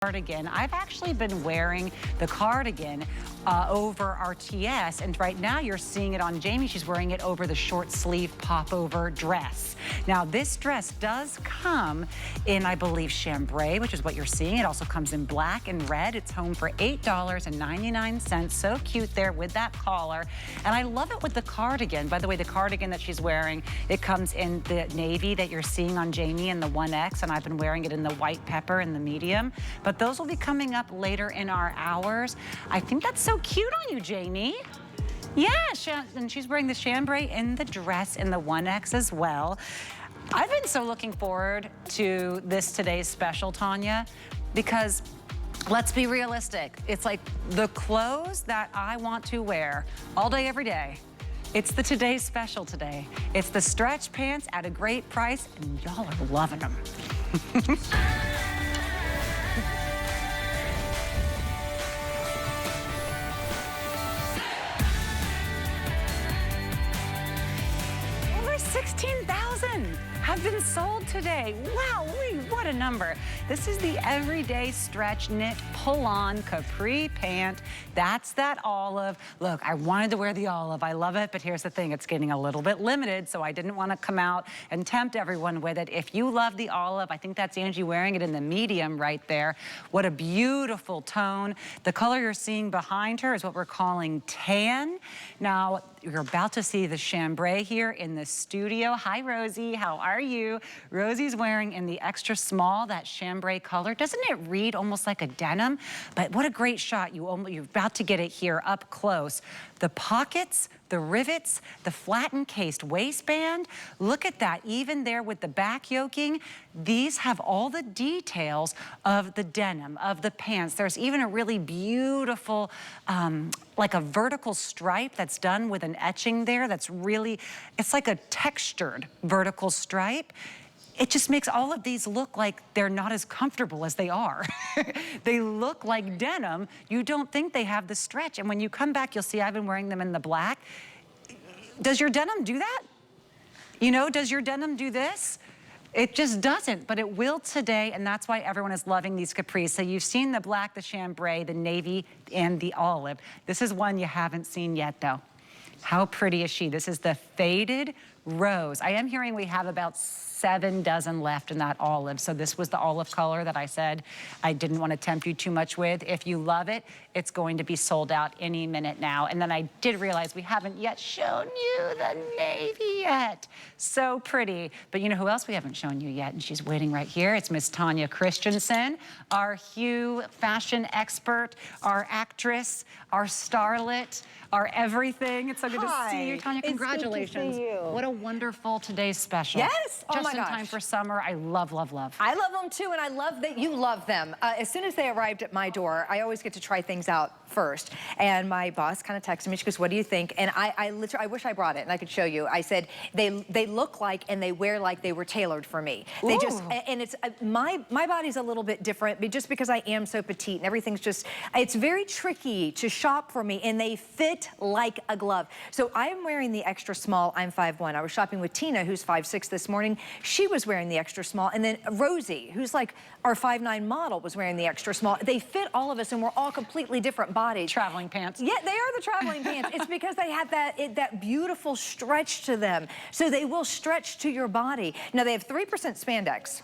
Cardigan. I've actually been wearing the cardigan over our TS, and right now you're seeing it on Jamie. She's wearing it over the short sleeve popover dress. Now this dress does come in, I believe, chambray, which is what you're seeing. It also comes in black and red. It's home for $8.99. So cute there with that collar. And I love it with the cardigan. By the way, the cardigan that she's wearing, it comes in the navy that you're seeing on Jamie in the 1X, and I've been wearing it in the white pepper in the medium. But those will be coming up later in our hours. I think that's so cute on you, Jamie. Yeah, and she's wearing the chambray in the dress in the 1X as well. I've been so looking forward to this today's special, Tanya, because let's be realistic. It's like the clothes that I want to wear all day, every day. It's the today's special today. It's the stretch pants at a great price, and y'all are loving them. Over 16,000 have been sold today. Wow, what a number. This is the everyday stretch knit pull-on capri pant. That's that olive. Look, I wanted to wear the olive. I love it, but here's the thing. It's getting a little bit limited, so I didn't want to come out and tempt everyone with it. If you love the olive, I think that's Angie wearing it in the medium right there. What a beautiful tone. The color you're seeing behind her is what we're calling tan. Now, you're about to see the chambray here in the studio. Hi, Rosie. How are you? Rosie's wearing in the extra small, that chambray color. Doesn't it read almost like a denim? But what a great shot. You're about to get it here up close. The pockets, the rivets, the flat encased waistband. Look at that, even there with the back yoking. These have all the details of the denim, of the pants. There's even a really beautiful, like a vertical stripe that's done with an etching there. That's really, it's like a textured vertical stripe. It just makes all of these look like they're not as comfortable as they are. They look like denim. You don't think they have the stretch. And when you come back, you'll see I've been wearing them in the black. Does your denim do that? You know, does your denim do this? It just doesn't, but it will today, and that's why everyone is loving these capris. So you've seen the black, the chambray, the navy, and the olive. This is one you haven't seen yet, though. How pretty is she? This is the faded rose. I am hearing we have about 7 dozen left in that olive. So this was the olive color that I said I didn't want to tempt you too much with. If you love it, it's going to be sold out any minute now. And then I did realize we haven't yet shown you the navy yet. So pretty. But you know who else we haven't shown you yet? And she's waiting right here. It's Miss Tanya Christensen, our Hue fashion expert, our actress, our starlet, our everything. It's so good to see you, Tanya. Congratulations. It's good to see you. What a wonderful today's special. Yes. Oh my gosh. Just in time for summer. I love, love, love. I love them too, and I love that you love them. As soon as they arrived at my door, I always get to try things out first. And my boss kind of texted me. She goes, "What do you think?" And I literally, I wish I brought it and I could show you. I said, they look like and they wear like they were tailored for me. They just, and it's, my body's a little bit different, but just because I am so petite and everything's just, it's very tricky to shop for me, and they fit like a glove. So I'm wearing the extra small. I'm 5'1". I was shopping with Tina, who's 5'6" this morning. She was wearing the extra small. And then Rosie, who's like our 5'9" model, was wearing the extra small. They fit all of us, and we're all completely different bodies. Traveling pants. Yeah, they are the traveling pants. It's because they have that beautiful stretch to them. So they will stretch to your body. Now they have 3% spandex,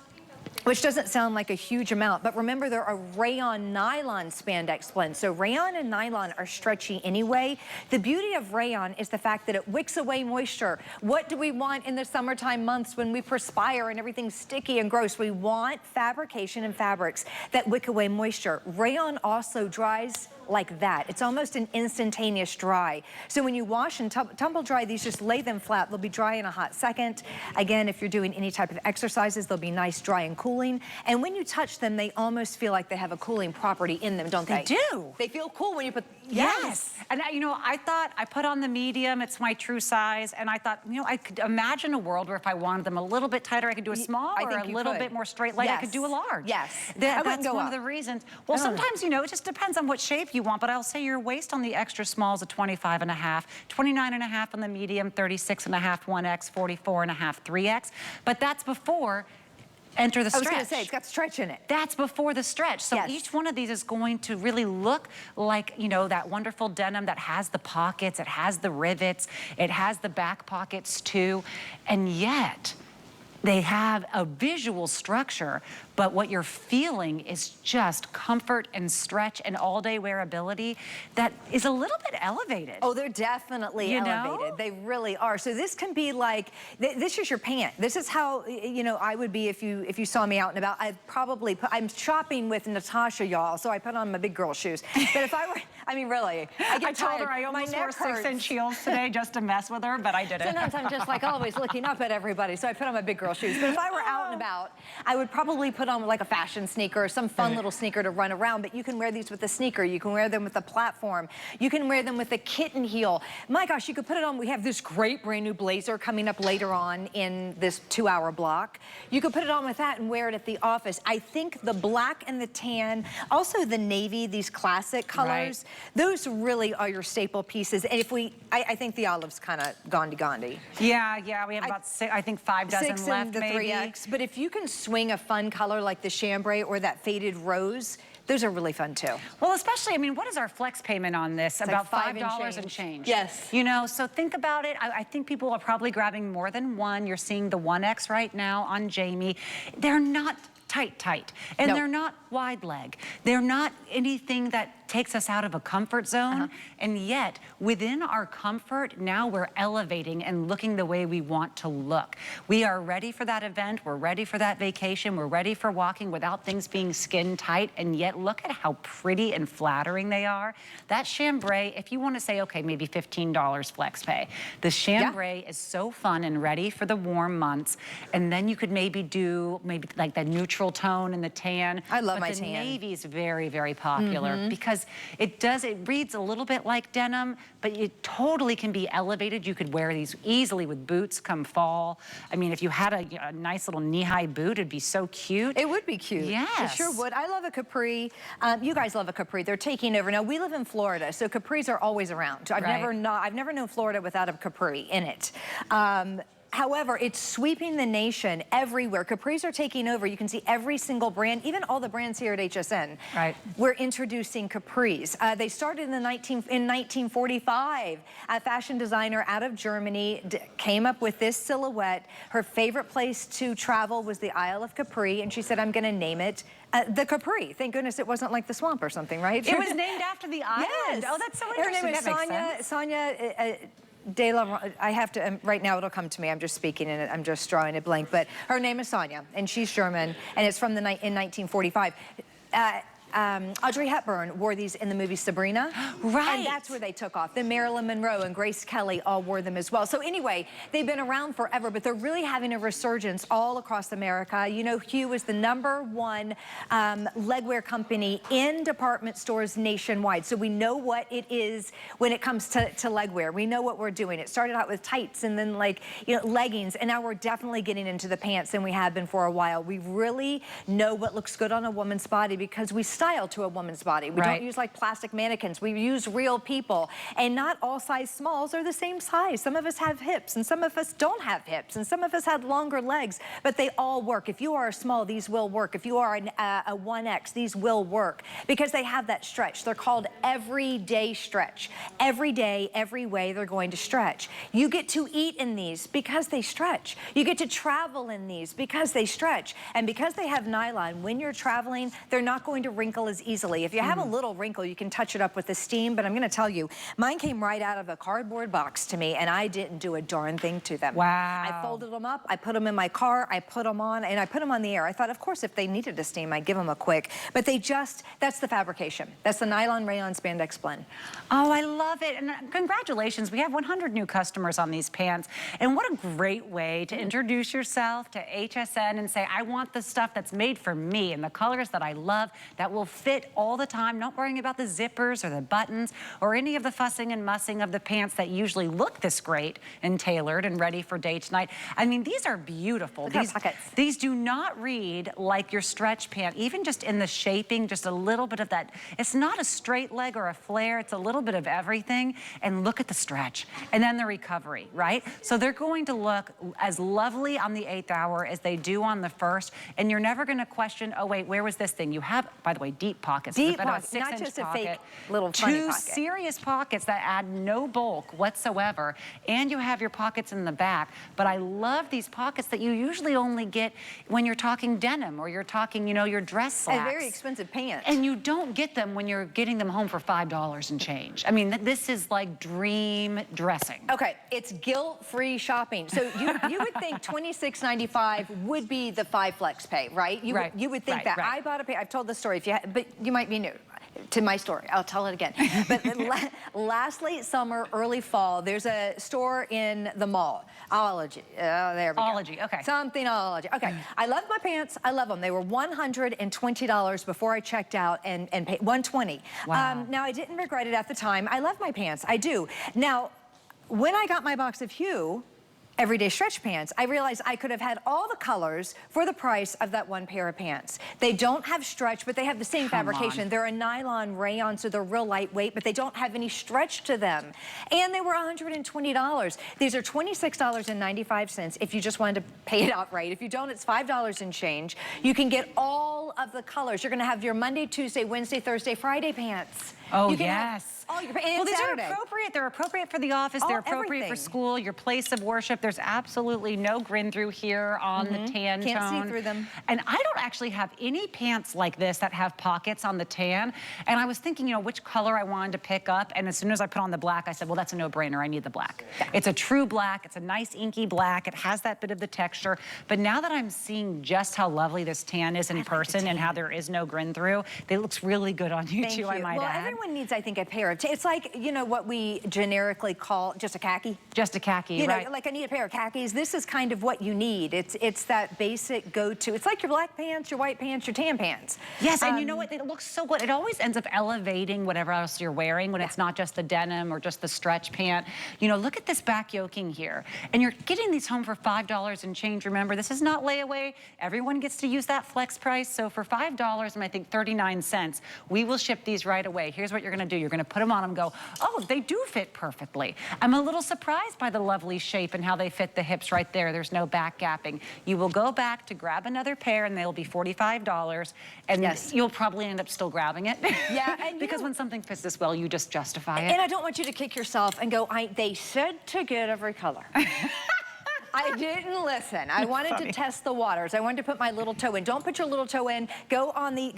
which doesn't sound like a huge amount, but remember they're a rayon nylon spandex blend. So rayon and nylon are stretchy anyway. The beauty of rayon is the fact that it wicks away moisture. What do we want in the summertime months when we perspire and everything's sticky and gross? We want fabrication and fabrics that wick away moisture. Rayon also dries like that. It's almost an instantaneous dry. So when you wash and tumble dry these, just lay them flat. They'll be dry in a hot second. Again, if you're doing any type of exercises, they'll be nice, dry, and cooling. And when you touch them, they almost feel like they have a cooling property in them, don't they? They do. They feel cool when you put, yes. And you know, I thought I put on the medium, it's my true size, and I thought, you know, I could imagine a world where if I wanted them a little bit tighter, I could do a small, or a little bit more straight leg, I could do a large. Yes. That's one of the reasons. Well, sometimes, you know, it just depends on what shape you want, but I'll say your waist on the extra small is a 25.5, 29.5 on the medium, 36.5 1X, 44.5 3X. But that's before enter the stretch. I was gonna say, it's got stretch in it. That's before the stretch. So Yes. each one of these is going to really look like, you know, that wonderful denim that has the pockets, it has the rivets, it has the back pockets too, and yet they have a visual structure, but what you're feeling is just comfort and stretch and all-day wearability that is a little bit elevated. Oh, they're definitely elevated. They really are. So this can be like, this is your pant. This is how, you know, I would be if you saw me out and about. I'd probably put, I'm shopping with Natasha, y'all, so I put on my big girl shoes. But if I were, I mean, really, I get told tired. her I almost My wore neck 6-inch heels today just to mess with her, but I did it. Sometimes I'm just like always looking up at everybody, so I put on my big girl shoes. But if I were out and about, I would probably put on like a fashion sneaker or some fun little sneaker to run around, but you can wear these with a sneaker, you can wear them with a platform, you can wear them with a kitten heel. My gosh, you could put it on. We have this great brand new blazer coming up later on in this 2-hour block. You could put it on with that and wear it at the office. I think the black and the tan, also the navy, these classic colors, those really are your staple pieces. And if I think the olive's kind of Gandhi. Yeah, we have about I think 5 dozen Six left, in the maybe. 3X, but if you can swing a fun color like the chambray or that faded rose, those are really fun too. Well, especially, I mean, what is our flex payment on this? It's about like $5 and change. Yes. You know, so think about it. I think people are probably grabbing more than one. You're seeing the 1X right now on Jamie. They're not tight, and they're not wide leg. They're not anything that takes us out of a comfort zone, and yet within our comfort, now we're elevating and looking the way we want to look. We are ready for that event, we're ready for that vacation, we're ready for walking without things being skin tight, and yet look at how pretty and flattering they are. That chambray, if you want to say, okay, maybe $15 flex pay, the chambray is so fun and ready for the warm months, and then you could maybe do like the neutral tone and the tan. I love my tan. The tan. navy is very, very popular because it reads a little bit like denim, but it totally can be elevated. You could wear these easily with boots come fall. I mean, if you had a nice little knee-high boot, it'd be so cute. It would be cute. Yes. It sure would. I love a capri. You guys love a capri. They're taking over. Now, we live in Florida, so capris are always around. I've never known Florida without a capri in it. However, it's sweeping the nation everywhere. Capris are taking over. You can see every single brand, even all the brands here at HSN. We're introducing capris. They started in 1945. A fashion designer out of Germany came up with this silhouette. Her favorite place to travel was the Isle of Capri, and she said, I'm going to name it the Capri. Thank goodness it wasn't like the swamp or something, right? It was named after the island. Yes. Oh, that's so interesting. Her name is Sonia. I have to, right now it'll come to me, I'm just speaking and I'm just drawing a blank, but her name is Sonia, and she's German, and it's from in 1945. Audrey Hepburn wore these in the movie Sabrina. And that's where they took off. Then Marilyn Monroe and Grace Kelly all wore them as well. So anyway, they've been around forever, but they're really having a resurgence all across America. You know, Hue is the #1 legwear company in department stores nationwide. So we know what it is when it comes to legwear. We know what we're doing. It started out with tights and then leggings, and now we're definitely getting into the pants, and we have been for a while. We really know what looks good on a woman's body because we style to a woman's body. We don't use like plastic mannequins. We use real people, and not all size smalls are the same size. Some of us have hips, and some of us don't have hips, and some of us have longer legs, but they all work. If you are a small, these will work. If you are a 1X, these will work because they have that stretch. They're called everyday stretch. Every day, every way, they're going to stretch. You get to eat in these because they stretch. You get to travel in these because they stretch. And because they have nylon, when you're traveling, they're not going to wrinkle as easily. If you have a little wrinkle, you can touch it up with the steam, but I'm gonna tell you, mine came right out of a cardboard box to me, and I didn't do a darn thing to them. Wow. I folded them up, I put them in my car, I put them on, and I put them on the air. I thought, of course, if they needed a steam, I'd give them a quick, but that's the fabrication. That's the nylon rayon spandex blend. Oh, I love it, and congratulations. We have 100 new customers on these pants, and what a great way to introduce yourself to HSN and say, I want the stuff that's made for me and the colors that I love, that will will fit all the time, not worrying about the zippers or the buttons or any of the fussing and mussing of the pants that usually look this great and tailored and ready for date night. I mean, these are beautiful. These do not read like your stretch pant, even just in the shaping, just a little bit of that. It's not a straight leg or a flare, it's a little bit of everything. And look at the stretch and then the recovery, right? So they're going to look as lovely on the 8th hour as they do on the 1st, and you're never gonna question, oh wait, where was this thing? You have, by the way, deep pockets. Deep pockets, not just a fake little funny pocket. 2 serious pockets that add no bulk whatsoever, and you have your pockets in the back. But I love these pockets that you usually only get when you're talking denim or you're talking, you know, your dress slacks. A very expensive pants. And you don't get them when you're getting them home for $5 and change. I mean, this is like dream dressing. Okay, it's guilt-free shopping. So you would think $26.95 would be the 5 flex pay, right? You would think that. I bought a pair. I've told this story, but you might be new to my story. I'll tell it again. But last late summer, early fall, there's a store in the mall. Ology. There we go. Ology, okay. Something Ology. Okay. I love my pants. I love them. They were $120 before I checked out and paid $120. Wow. Now, I didn't regret it at the time. I love my pants. I do. Now, when I got my box of Hue everyday stretch pants, I realized I could have had all the colors for the price of that one pair of pants. They don't have stretch, but they have the same fabrication. They're a nylon rayon, so they're real lightweight, but they don't have any stretch to them. And they were $120. These are $26.95 if you just wanted to pay it outright. If you don't, it's $5 and change. You can get all of the colors. You're gonna have your Monday, Tuesday, Wednesday, Thursday, Friday pants. Oh, yes. All your pants. Well, these are appropriate. They're appropriate for the office. They're appropriate for school, your place of worship. There's absolutely no grin through here on the tan tone. Can't see through them. And I don't actually have any pants like this that have pockets on the tan. And I was thinking, you know, which color I wanted to pick up. And as soon as I put on the black, I said, well, that's a no-brainer. I need the black. Yeah. It's a true black. It's a nice inky black. It has that bit of the texture. But now that I'm seeing just how lovely this tan is in person and how there is no grin through, it looks really good on you too, I might add. Well, everyone needs, I think, a pair of, it's like, you know, what we generically call just a khaki. Just a khaki, right. You know, like I need a pair of khakis. This is kind of what you need. It's that basic go-to. It's like your black pants, your white pants, your tan pants. Yes, and you know what? It looks so good. It always ends up elevating whatever else you're wearing when it's not just the denim or just the stretch pant. You know, look at this back yoking here. And you're getting these home for $5 and change. Remember, this is not layaway. Everyone gets to use that flex price. So for $5 and I think 39 cents, we will ship these right away. Here's what you're gonna do. You're gonna put them on and go, oh, they do fit perfectly. I'm a little surprised by the lovely shape and how they fit the hips right there. There's no back gapping. You will go back to grab another pair and they'll be $45 and you'll probably end up still grabbing it. Yeah, and because when something fits this well, you just justify it. And I don't want you to kick yourself and go, they said to get every color. I didn't listen. I wanted to test the waters. I wanted to put my little toe in. Don't put your little toe in. Go on the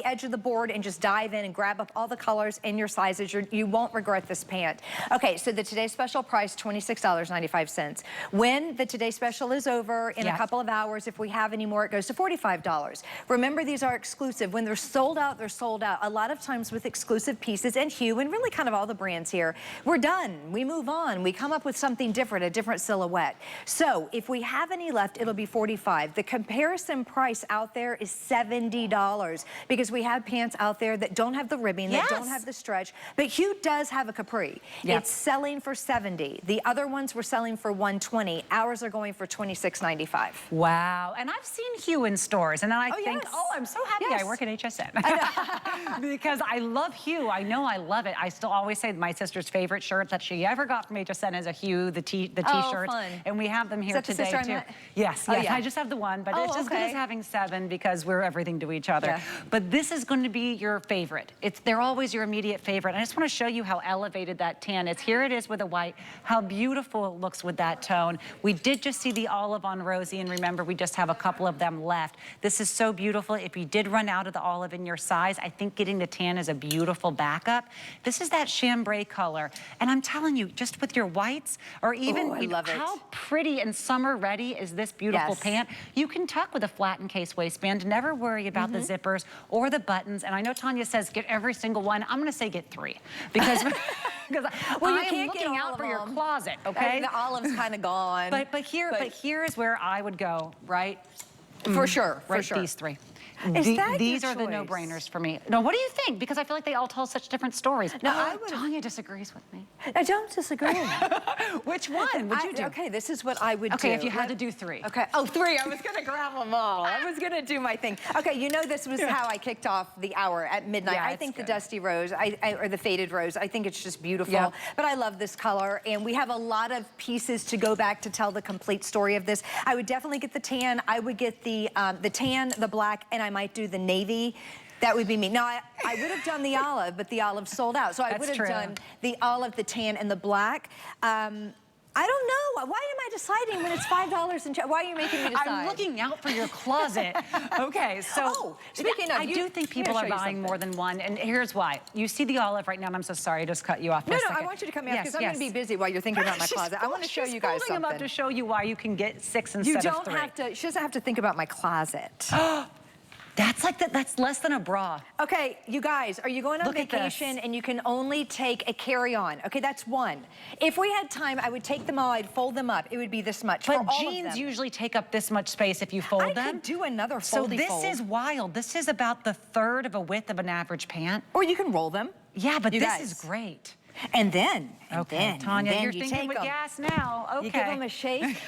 edge of the board and just dive in and grab up all the colors and your sizes. You won't regret this pant. Okay, so the Today Special price, $26.95. When the Today Special is over in a couple of hours, if we have any more, it goes to $45. Remember, these are exclusive. When they're sold out, they're sold out. A lot of times with exclusive pieces and Hue and really kind of all the brands here, we're done. We move on. We come up with something different, a different silhouette. So if we have any left, it'll be $45. The comparison price out there is $70 because we have pants out there that don't have the ribbing, that don't have the stretch, but Hue does have a capri. It's selling for $70. The other ones were selling for $120. Ours are going for $26.95. Wow, and I've seen Hue in stores and then I think, oh, I'm so happy I work at HSN. Because I love Hue, I know I love it. I still always say my sister's favorite shirt that she ever got from HSN is a Hue, the t-shirt. And we have them here today too. Yes, I just have the one, but it's as good as having 7 because we're everything to each other. But this is going to be your favorite. They're always your immediate favorite. I just want to show you how elevated that tan is. Here it is with a white, how beautiful it looks with that tone. We did just see the olive on Rosie, and remember, we just have a couple of them left. This is so beautiful. If you did run out of the olive in your size, I think getting the tan is a beautiful backup. This is that chambray color, and I'm telling you, just with your whites, or even you know, how pretty and summer ready is this beautiful pant. You can tuck with a flat and case waistband. Never worry about the zippers or the buttons. And I know Tanya says get every single one. I'm going to say get 3 because I am looking out for your closet. Okay, the olive's kind of gone. But here is where I would go. Right. For sure. These 3. These are the no-brainers for me. No, what do you think? Because I feel like they all tell such different stories. No, I would. Tanya disagrees with me. I don't disagree. Which one would you do? Okay, this is what I would do. Okay, if you had to do 3. Okay. Oh, 3. I was going to grab them all. I was going to do my thing. Okay, you know this was how I kicked off the hour at midnight. Yeah, I think the Dusty Rose, or the Faded Rose, I think it's just beautiful. But I love this color, and we have a lot of pieces to go back to tell the complete story of this. I would definitely get the tan. I would get the tan, the black, and I might do the navy. That would be me. Now, I would have done the olive, but the olive sold out. So I would have done the olive, the tan, and the black. I don't know. Why am I deciding when it's $5 and why are you making me decide? I'm looking out for your closet. Okay, so speaking of, I do think people are buying more than one, and here's why. You see the olive right now, and I'm so sorry I just cut you off for a second. No, I want you to cut me off because I'm going to be busy while you're thinking about my closet. I want to show you guys something. I'm about to show you why you can get 6 instead of 3. You don't have to. She doesn't have to think about my closet. That's less than a bra. Okay, you guys, are you going on vacation and you can only take a carry-on? Okay, that's 1. If we had time, I would take them all, I'd fold them up. It would be this much. But jeans usually take up this much space if you fold them. I could do another foldy fold. So this is wild. This is about the 1/3 of a width of an average pant. Or you can roll them. Yeah, but this is great. And then, Tanya, you're thinking with gas now. Okay. You give them a shake.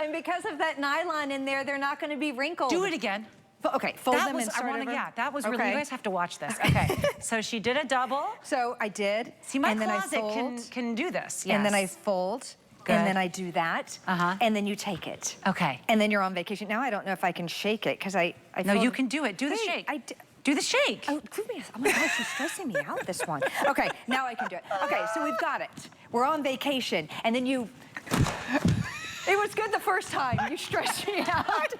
And because of that nylon in there, they're not going to be wrinkled. Do it again. Okay, fold them and start over. Yeah, that was really, you guys have to watch this. Okay, so she did a double. So I did. See, my closet can do this, yes. And then I fold. Good. And then I do that. And then you take it. Okay. And then you're on vacation. Now I don't know if I can shake it because I No, you can do it. Do the shake. Do the shake. Oh, oh my gosh, she's stressing me out, this one. Okay, now I can do it. Okay, so we've got it. We're on vacation. And then you... It was good the first time. You stretched me out.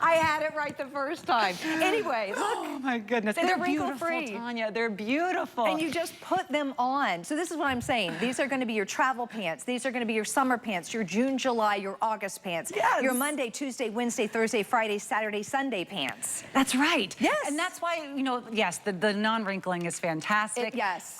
I had it right the first time. Anyway, look. Oh my goodness. And they're beautiful, Tanya. They're beautiful. And you just put them on. So this is what I'm saying. These are going to be your travel pants. These are going to be your summer pants, your June, July, your August pants. Yes. Your Monday, Tuesday, Wednesday, Thursday, Friday, Saturday, Sunday pants. That's right. Yes. And that's why, you know, yes, the non-wrinkling is fantastic. Yes.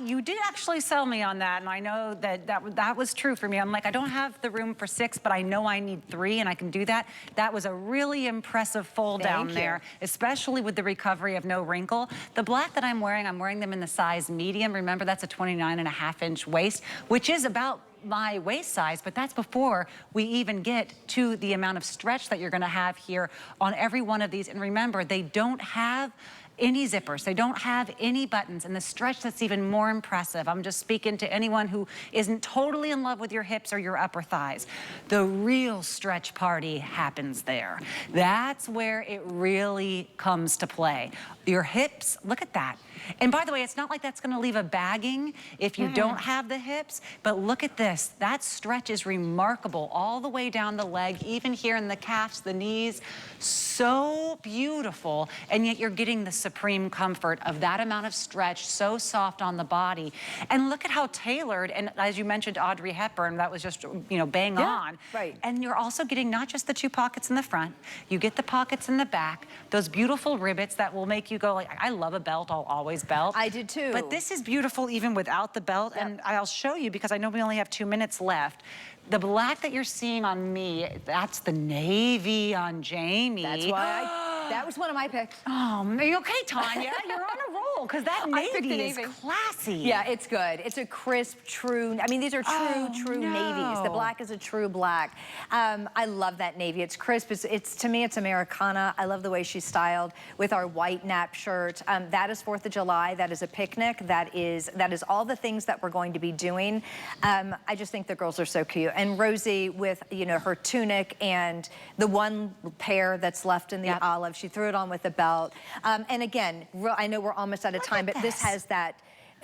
You did actually sell me on that, and I know that was true for me. I'm like, I don't have the room for 6, but I know I need 3, and I can do that. That was a really impressive fold down there, especially with the recovery of no wrinkle. The black that I'm wearing them in the size medium. Remember, that's a 29.5-inch waist, which is about my waist size, but that's before we even get to the amount of stretch that you're gonna have here on every one of these. And remember, they don't have any zippers. They don't have any buttons, and the stretch that's even more impressive. I'm just speaking to anyone who isn't totally in love with your hips or your upper thighs. The real stretch party happens there. That's where it really comes to play. Your hips, look at that. And by the way, it's not like that's gonna leave a bagging if you don't have the hips, but look at this. That stretch is remarkable all the way down the leg, even here in the calves, the knees. So beautiful, and yet you're getting the supreme comfort of that amount of stretch, so soft on the body. And look at how tailored, and as you mentioned Audrey Hepburn, that was just, you know, bang on. Right. And you're also getting not just the 2 pockets in the front, you get the pockets in the back, those beautiful rivets that will make you go like, I love a belt, I'll always belt. I did too. But this is beautiful even without the belt, and I'll show you because I know we only have 2 minutes left. The black that you're seeing on me, that's the navy on Jamie. That's why that was one of my picks. Oh, okay, Tanya, you're on a roll because that navy is classy. Yeah, it's good. It's a crisp, true, I mean, these are true navies. The black is a true black. I love that navy. It's crisp. It's to me, it's Americana. I love the way she's styled with our white nap shirt. That is 4th of July. That is a picnic. That is all the things that we're going to be doing. I just think the girls are so cute. And Rosie with, you know, her tunic and the one pair that's left in the olive. She threw it on with a belt. And again, I know we're almost out of time, but this has that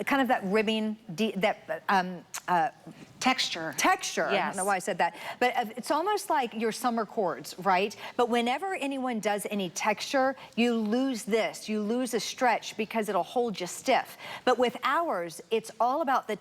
kind of that ribbing, texture. Texture. Yes. I don't know why I said that. But it's almost like your summer cords, right? But whenever anyone does any texture, you lose this. You lose a stretch because it'll hold you stiff. But with ours, it's all about the,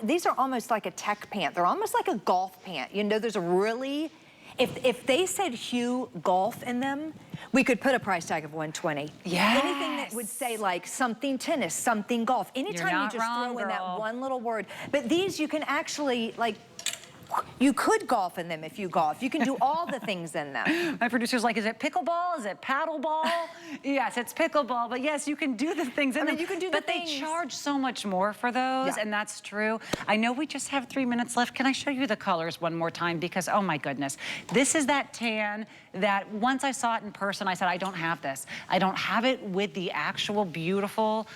these are almost like a tech pant. They're almost like a golf pant. You know, there's a really, if they said Hue golf in them, we could put a price tag of $120. Yes. Anything that would say like something tennis, something golf. Anytime you just throw in that one little word. But these you can actually like You could golf in them if you golf. You can do all the things in them. My producer's like, is it pickleball? Is it paddleball? Yes, it's pickleball, but yes, you can do the things in them. You can do the but things. They charge so much more for those, and that's true. I know we just have 3 minutes left. Can I show you the colors one more time? Because, oh my goodness, this is that tan that once I saw it in person, I said, I don't have this. I don't have it with the actual beautiful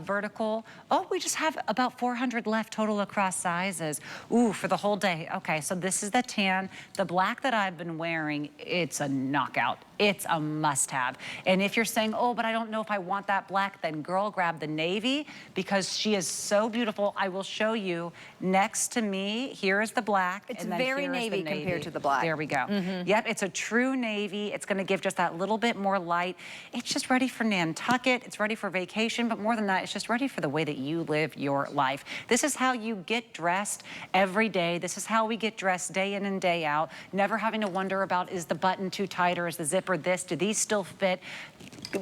vertical. Oh, we just have about 400 left total across sizes. Ooh, for the whole day. Okay, so this is the tan. The black that I've been wearing, it's a knockout. It's a must-have. And if you're saying, oh, but I don't know if I want that black, then girl, grab the navy, because she is so beautiful. I will show you next to me. Here is the black. It's and then very navy compared to the black. There we go. Yep, it's a true navy. It's gonna give just that little bit more light. It's just ready for Nantucket. It's ready for vacation, but more than that, it's just ready for the way that you live your life. This is how you get dressed every day. This is how we get dressed day in and day out. Never having to wonder about, is the button too tight or is the zipper this? Do these still fit?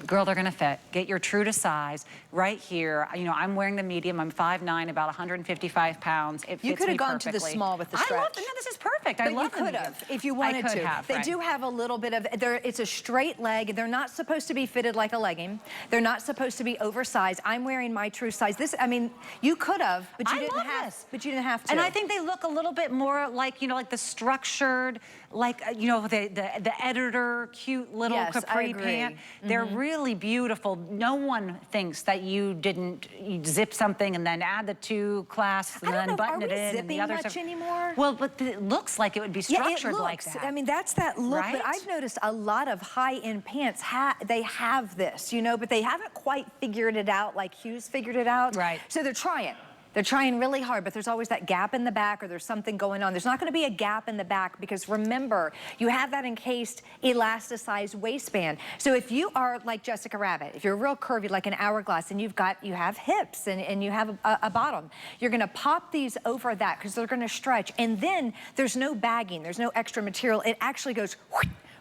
Girl, they're gonna fit. Get your true to size right here. You know, I'm wearing the medium. I'm 5'9", about 155 pounds. It fits me perfectly. You could have gone to the small with the stretch. I love it. No, this is perfect. But I love you could have, if you wanted I could to. have, they right. do have a little bit of, it's a straight leg. They're not supposed to be fitted like a legging. They're not supposed to be oversized. I'm wearing my true size. This, I mean, you could have, but you didn't have. This. But you didn't have to. And I think they look a little bit more like, you know, like the structured, like, you know, the editor, cute little capri pant. They're really beautiful. No one thinks that you didn't zip something and then add the two clasps and then button it in. Zipping and the others much anymore? Well, but it looks like it would be structured like that. I mean, that's that look. Right? But I've noticed a lot of high-end pants, they have this, you know, but they haven't quite figured it out like Hue's figured it out. Right. So they're trying. They're trying really hard, but there's always that gap in the back or there's something going on. There's not gonna be a gap in the back because remember, you have that encased elasticized waistband. So if you are like Jessica Rabbit, if you're real curvy like an hourglass and you have hips and you have a bottom, you're gonna pop these over that because they're gonna stretch. And then there's no bagging, there's no extra material. It actually goes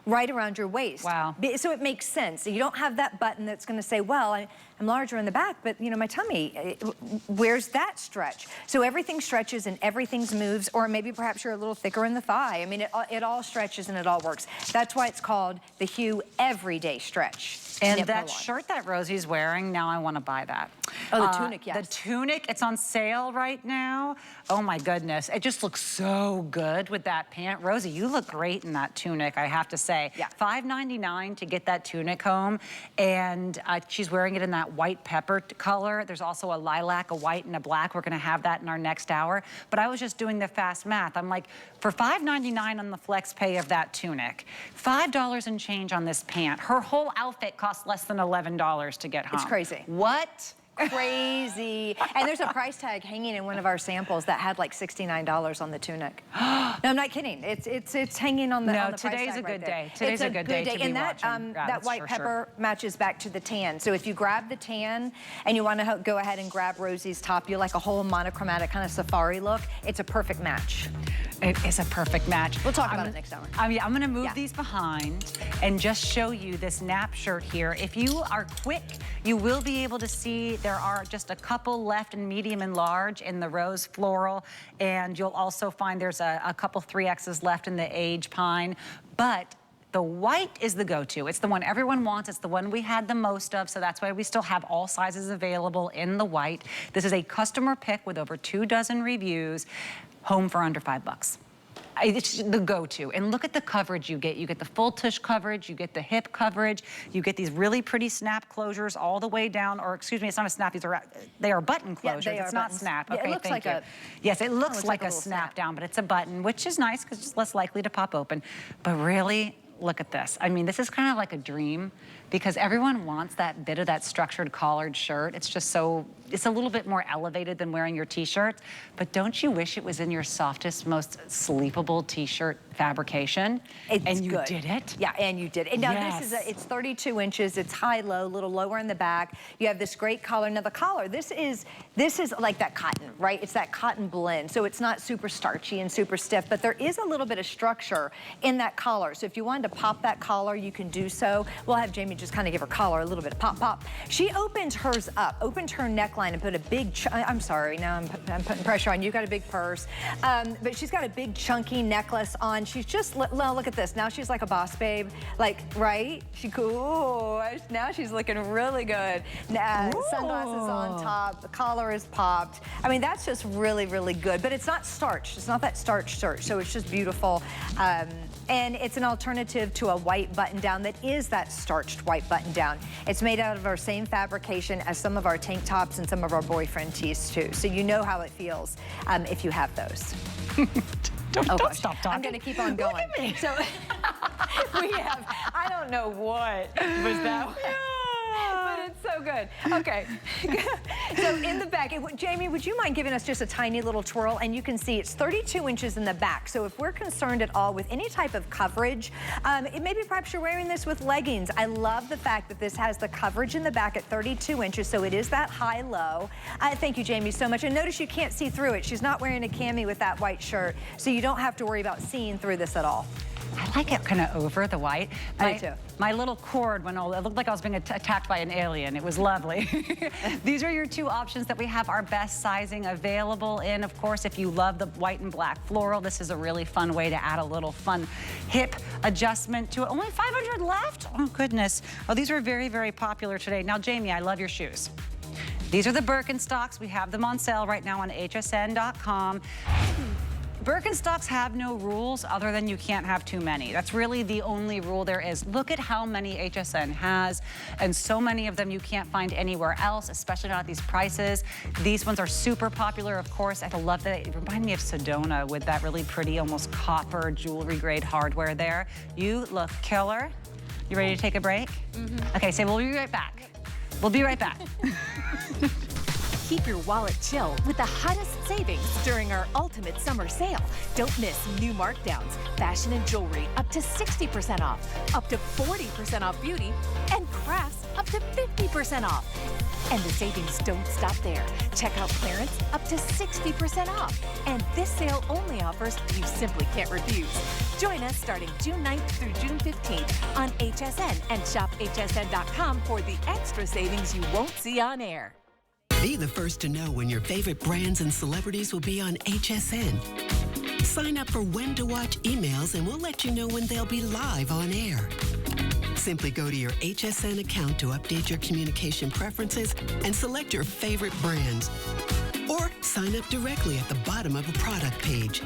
right around your waist. Wow. So it makes sense. You don't have that button that's gonna say, well, I'm larger in the back, but you know, my tummy, where's that stretch? So everything stretches and everything moves, or maybe perhaps you're a little thicker in the thigh. I mean, it all stretches and it all works. That's why it's called the Hue Everyday Stretch. And that shirt that Rosie's wearing, now I want to buy that. Oh, the tunic, yes. The tunic, it's on sale right now. Oh my goodness, it just looks so good with that pant. Rosie, you look great in that tunic, I have to say. Yeah. $5.99 to get that tunic home, and she's wearing it in that white pepper color. There's also a lilac, a white, and a black. We're gonna have that in our next hour. But I was just doing the fast math. I'm like, for $5.99 on the flex pay of that tunic, $5 and change on this pant. Her whole outfit costs less than $11 to get home. It's crazy. What? Crazy. And there's a price tag hanging in one of our samples that had like $69 on the tunic. No, I'm not kidding. It's hanging on the no, on the price today's tag a good right day. There. Today's a good day to be and that watching. that white pepper matches back to the tan. So if you grab the tan and you want to go ahead and grab Rosie's top, you like a whole monochromatic kind of safari look. It's a perfect match. It is a perfect match. We'll talk about it next hour. I'm going to move these behind and just show you this nap shirt here. If you are quick, you will be able to see there are just a couple left in medium and large in the rose floral, and you'll also find there's a couple 3Xs left in the age pine, but the white is the go-to. It's the one everyone wants. It's the one we had the most of, so that's why we still have all sizes available in the white. This is a customer pick with over 24 reviews, home for under $5. It's the go-to. And look at the coverage you get. You get the full tush coverage, you get the hip coverage, you get these really pretty snap closures all the way down, or excuse me, it's not a snap, they are button closures. Yeah, it's not snap. Yeah, okay, it looks thank like you. Yes, it looks like a snap down, but it's a button, which is nice because it's less likely to pop open. But really, look at this. I mean, this is kind of like a dream because everyone wants that bit of that structured collared shirt. It's just so, it's a little bit more elevated than wearing your t-shirts, but don't you wish it was in your softest, most sleepable t-shirt fabrication? And you did it? Yeah, and you did. And now this is, it's 32 inches, it's high-low, a little lower in the back. You have this great collar. Now the collar, this is like that cotton, right? It's that cotton blend, so it's not super starchy and super stiff, but there is a little bit of structure in that collar. So if you wanted to pop that collar, you can do so. We'll have Jamie just just kind of give her collar a little bit of pop, pop. She opened hers up, opened her neckline and put a big, I'm sorry, now I'm putting pressure on you. You've got a big purse. But she's got a big chunky necklace on. She's just, look at this. Now she's like a boss babe, like, right? She cool. Now she's looking really good. Sunglasses on top, the collar is popped. I mean, that's just really, really good. But it's not starched. It's not that starched shirt, so it's just beautiful. And it's an alternative to a white button down that is that starched white button down. It's made out of our same fabrication as some of our tank tops and some of our boyfriend tees too. So you know how it feels if you have those. Don't stop talking. I'm gonna keep on going. Look at me. So we have, I don't know what was that one. But it's so good. Okay. So in the back, Jamie, would you mind giving us just a tiny little twirl? And you can see it's 32 inches in the back. So if we're concerned at all with any type of coverage, maybe perhaps you're wearing this with leggings. I love the fact that this has the coverage in the back at 32 inches. So it is that high-low. Thank you, Jamie, so much. And notice you can't see through it. She's not wearing a cami with that white shirt. So you don't have to worry about seeing through this at all. I like it kind of over the white. Me too. My little cord went all, it looked like I was being attacked by an alien. It was lovely. These are your two options that we have our best sizing available in. Of course, if you love the white and black floral, this is a really fun way to add a little fun hip adjustment to it. Only 500 left? Oh, goodness. Oh, these are very, very popular today. Now, Jamie, I love your shoes. These are the Birkenstocks. We have them on sale right now on hsn.com. Birkenstocks have no rules other than you can't have too many. That's really the only rule there is. Look at how many HSN has, and so many of them you can't find anywhere else, especially not at these prices. These ones are super popular, of course. I love that. It reminded me of Sedona with that really pretty, almost copper jewelry grade hardware there. You look killer. You ready to take a break? Mm-hmm. Okay, so we'll be right back. We'll be right back. Keep your wallet chill with the hottest savings during our ultimate summer sale. Don't miss new markdowns, fashion and jewelry up to 60% off, up to 40% off beauty, and crafts up to 50% off. And the savings don't stop there. Check out clearance up to 60% off. And this sale only offers you simply can't refuse. Join us starting June 9th through June 15th on HSN and shop hsn.com for the extra savings you won't see on air. Be the first to know when your favorite brands and celebrities will be on HSN. Sign up for When to Watch emails and we'll let you know when they'll be live on air. Simply go to your HSN account to update your communication preferences and select your favorite brands. Or sign up directly at the bottom of a product page.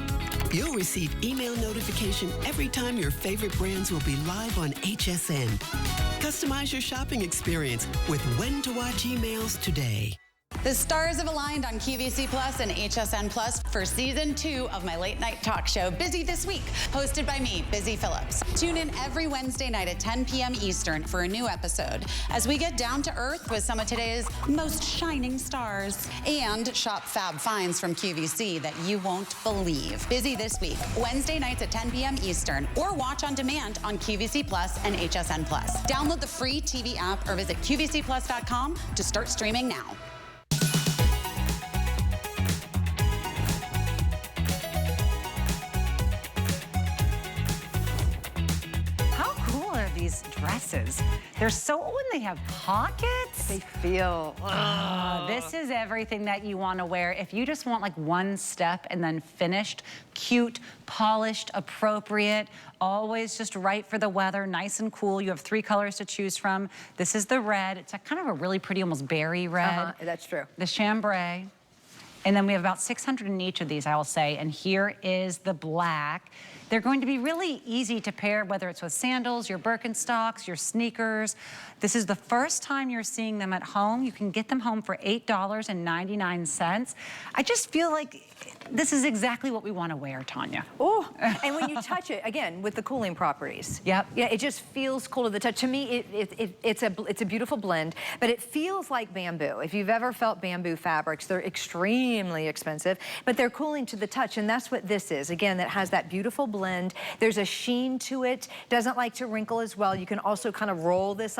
You'll receive email notification every time your favorite brands will be live on HSN. Customize your shopping experience with When to Watch emails today. The stars have aligned on QVC Plus and HSN Plus for season 2 of my late night talk show, Busy This Week, hosted by me, Busy Phillips. Tune in every Wednesday night at 10 p.m. Eastern for a new episode as we get down to earth with some of today's most shining stars and shop fab finds from QVC that you won't believe. Busy This Week, Wednesday nights at 10 p.m. Eastern, or watch on demand on QVC Plus and HSN Plus. Download the free TV app or visit QVCplus.com to start streaming now. These dresses, they're so, and they have pockets. They feel, this is everything that you want to wear. If you just want like one step and then finished, cute, polished, appropriate, always just right for the weather, nice and cool. You have 3 colors to choose from. This is the red. It's a kind of a really pretty, almost berry red. That's true. The chambray. And then we have about 600 in each of these, I will say. And here is the black. They're going to be really easy to pair, whether it's with sandals, your Birkenstocks, your sneakers. This is the first time you're seeing them at home. You can get them home for $8.99. I just feel like this is exactly what we want to wear, Tanya. Oh, and when you touch it, again, with the cooling properties. Yep. Yeah, it just feels cool to the touch. To me, it's a beautiful blend, but it feels like bamboo. If you've ever felt bamboo fabrics, they're extremely expensive, but they're cooling to the touch, and that's what this is. Again, that has that beautiful blend blend. There's a sheen to it. Doesn't like to wrinkle as well. You can also kind of roll this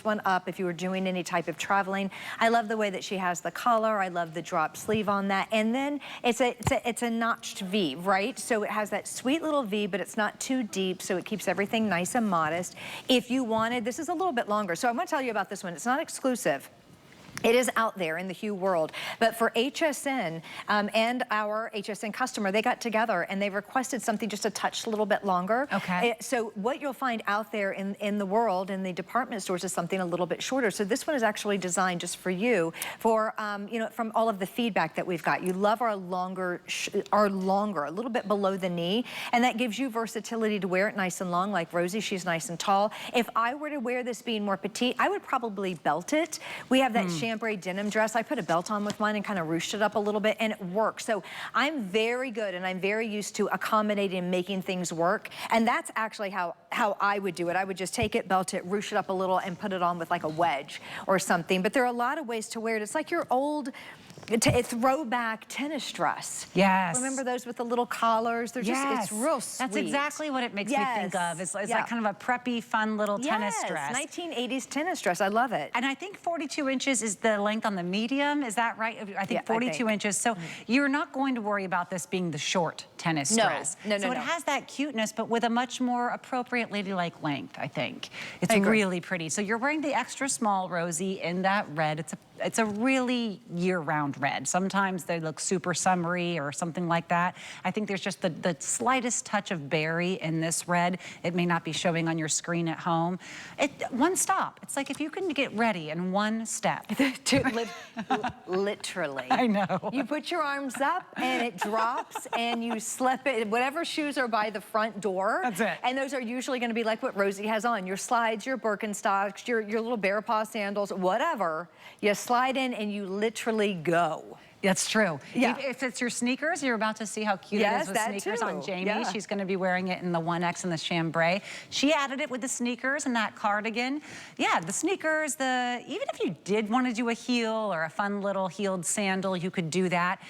one up if you were doing any type of traveling. I love the way that she has the collar. I love the drop sleeve on that. And then it's a notched V, right? So it has that sweet little V, but it's not too deep, so it keeps everything nice and modest. If you wanted, this is a little bit longer. So I'm gonna tell you about this one. It's not exclusive. It is out there in the Hue world, but for HSN and our HSN customer, they got together and they requested something just a touch a little bit longer. Okay. So what you'll find out there in the world, in the department stores, is something a little bit shorter. So this one is actually designed just for you, for you know, from all of the feedback that we've got. You love our longer, a little bit below the knee, and that gives you versatility to wear it nice and long. Like Rosie, she's nice and tall. If I were to wear this being more petite, I would probably belt it. We have that chambray denim dress. I put a belt on with mine and kind of ruched it up a little bit, and it works. So I'm very good, and I'm very used to accommodating and making things work. And that's actually how I would do it. I would just take it, belt it, ruche it up a little, and put it on with like a wedge or something. But there are a lot of ways to wear it. It's like your old throwback tennis dress. Yes. Remember those with the little collars? They're just, it's real sweet. That's exactly what it makes me think of. It's like kind of a preppy, fun little tennis dress. 1980s tennis dress. I love it. And I think 42 inches is the length on the medium. Is that right? I think 42 inches. So you're not going to worry about this being the short tennis dress. No. So it has that cuteness, but with a much more appropriate ladylike length, I think. It's really pretty. So you're wearing the extra small, Rosie, in that red. It's a really year-round red. Sometimes they look super summery or something like that. I think there's just the slightest touch of berry in this red. It may not be showing on your screen at home. One stop. It's like if you can get ready in one step. Literally. I know. You put your arms up and it drops and you slip it. Whatever shoes are by the front door. That's it. And those are usually going to be like what Rosie has on. Your slides, your Birkenstocks, your little bear paw sandals, whatever. You slide in and you literally go. That's true. Yeah. If it's your sneakers, you're about to see how cute it is with sneakers on Jamie. Yeah. She's going to be wearing it in the 1X and the chambray. She added it with the sneakers and that cardigan. Yeah, the sneakers, even if you did want to do a heel or a fun little heeled sandal, you could do that.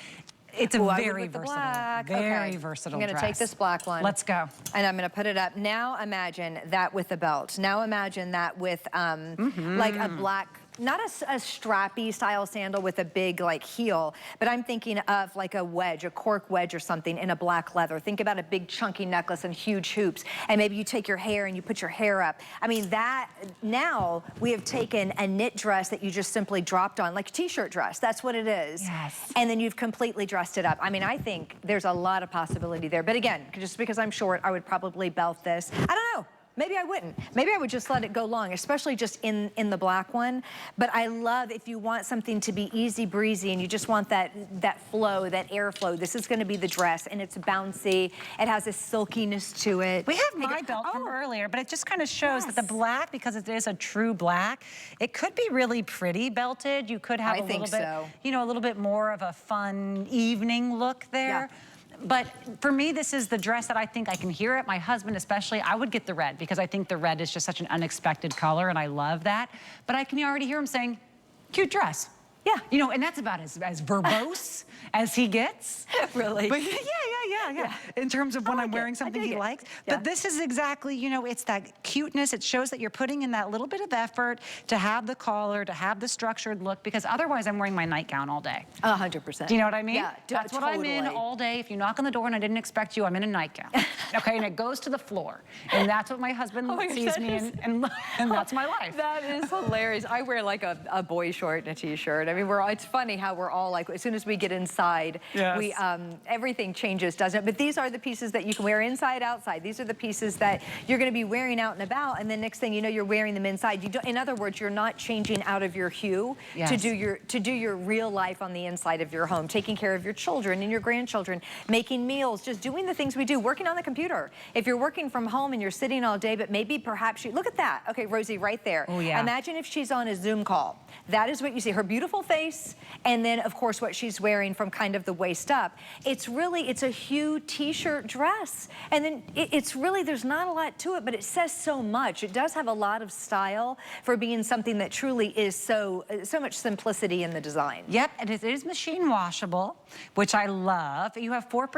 It's a very versatile, very versatile dress. I'm gonna take this black one. Let's go. And I'm gonna put it up. Now imagine that with a belt. Now imagine that with like a black, not a strappy style sandal with a big like heel, but I'm thinking of like a wedge, a cork wedge or something in a black leather. Think about a big chunky necklace and huge hoops. And maybe you take your hair and you put your hair up. I mean, that, now we have taken a knit dress that you just simply dropped on, like a t-shirt dress. That's what it is. Yes. And then you've completely dressed it up. I mean, I think there's a lot of possibility there. But again, just because I'm short, I would probably belt this. I don't know. Maybe I wouldn't. Maybe I would just let it go long, especially just in the black one. But I love if you want something to be easy breezy and you just want that flow, that airflow, this is gonna be the dress, and it's bouncy. It has a silkiness to it. We have my belt from earlier, but it just kind of shows that the black, because it is a true black, it could be really pretty belted. You could have a little bit, you know, a little bit more of a fun evening look there. Yeah. But for me, this is the dress that I think I can hear it. My husband especially, I would get the red because I think the red is just such an unexpected color and I love that. But I can already hear him saying, cute dress. Yeah. You know, and that's about as verbose as he gets. Really? But yeah. In terms of when I'm wearing something he likes. Yeah. But this is exactly, you know, it's that cuteness. It shows that you're putting in that little bit of effort to have the collar, to have the structured look, because otherwise I'm wearing my nightgown all day. 100%. Do you know what I mean? Yeah, That's what I'm in all day. If you knock on the door and I didn't expect you, I'm in a nightgown. Okay, and it goes to the floor. And that's what my husband sees me in, and that's my life. That is hilarious. I wear like a boy short and a t-shirt. I mean, it's funny how we're all like, as soon as we get inside, we everything changes, doesn't it? But these are the pieces that you can wear inside, outside. These are the pieces that you're going to be wearing out and about, and then next thing you know, you're wearing them inside. You don't, in other words, you're not changing out of your hue to do your real life on the inside of your home, taking care of your children and your grandchildren, making meals, just doing the things we do, working on the computer. If you're working from home and you're sitting all day, but maybe perhaps you look at that. Okay, Rosie, right there. Oh yeah. Imagine if she's on a Zoom call. That is what you see, her beautiful face, and then of course what she's wearing from kind of the waist up. It's a huge new t-shirt dress. And then it's really, there's not a lot to it, but it says so much. It does have a lot of style for being something that truly is so much simplicity in the design. Yep, and it is machine washable, which I love. You have 4%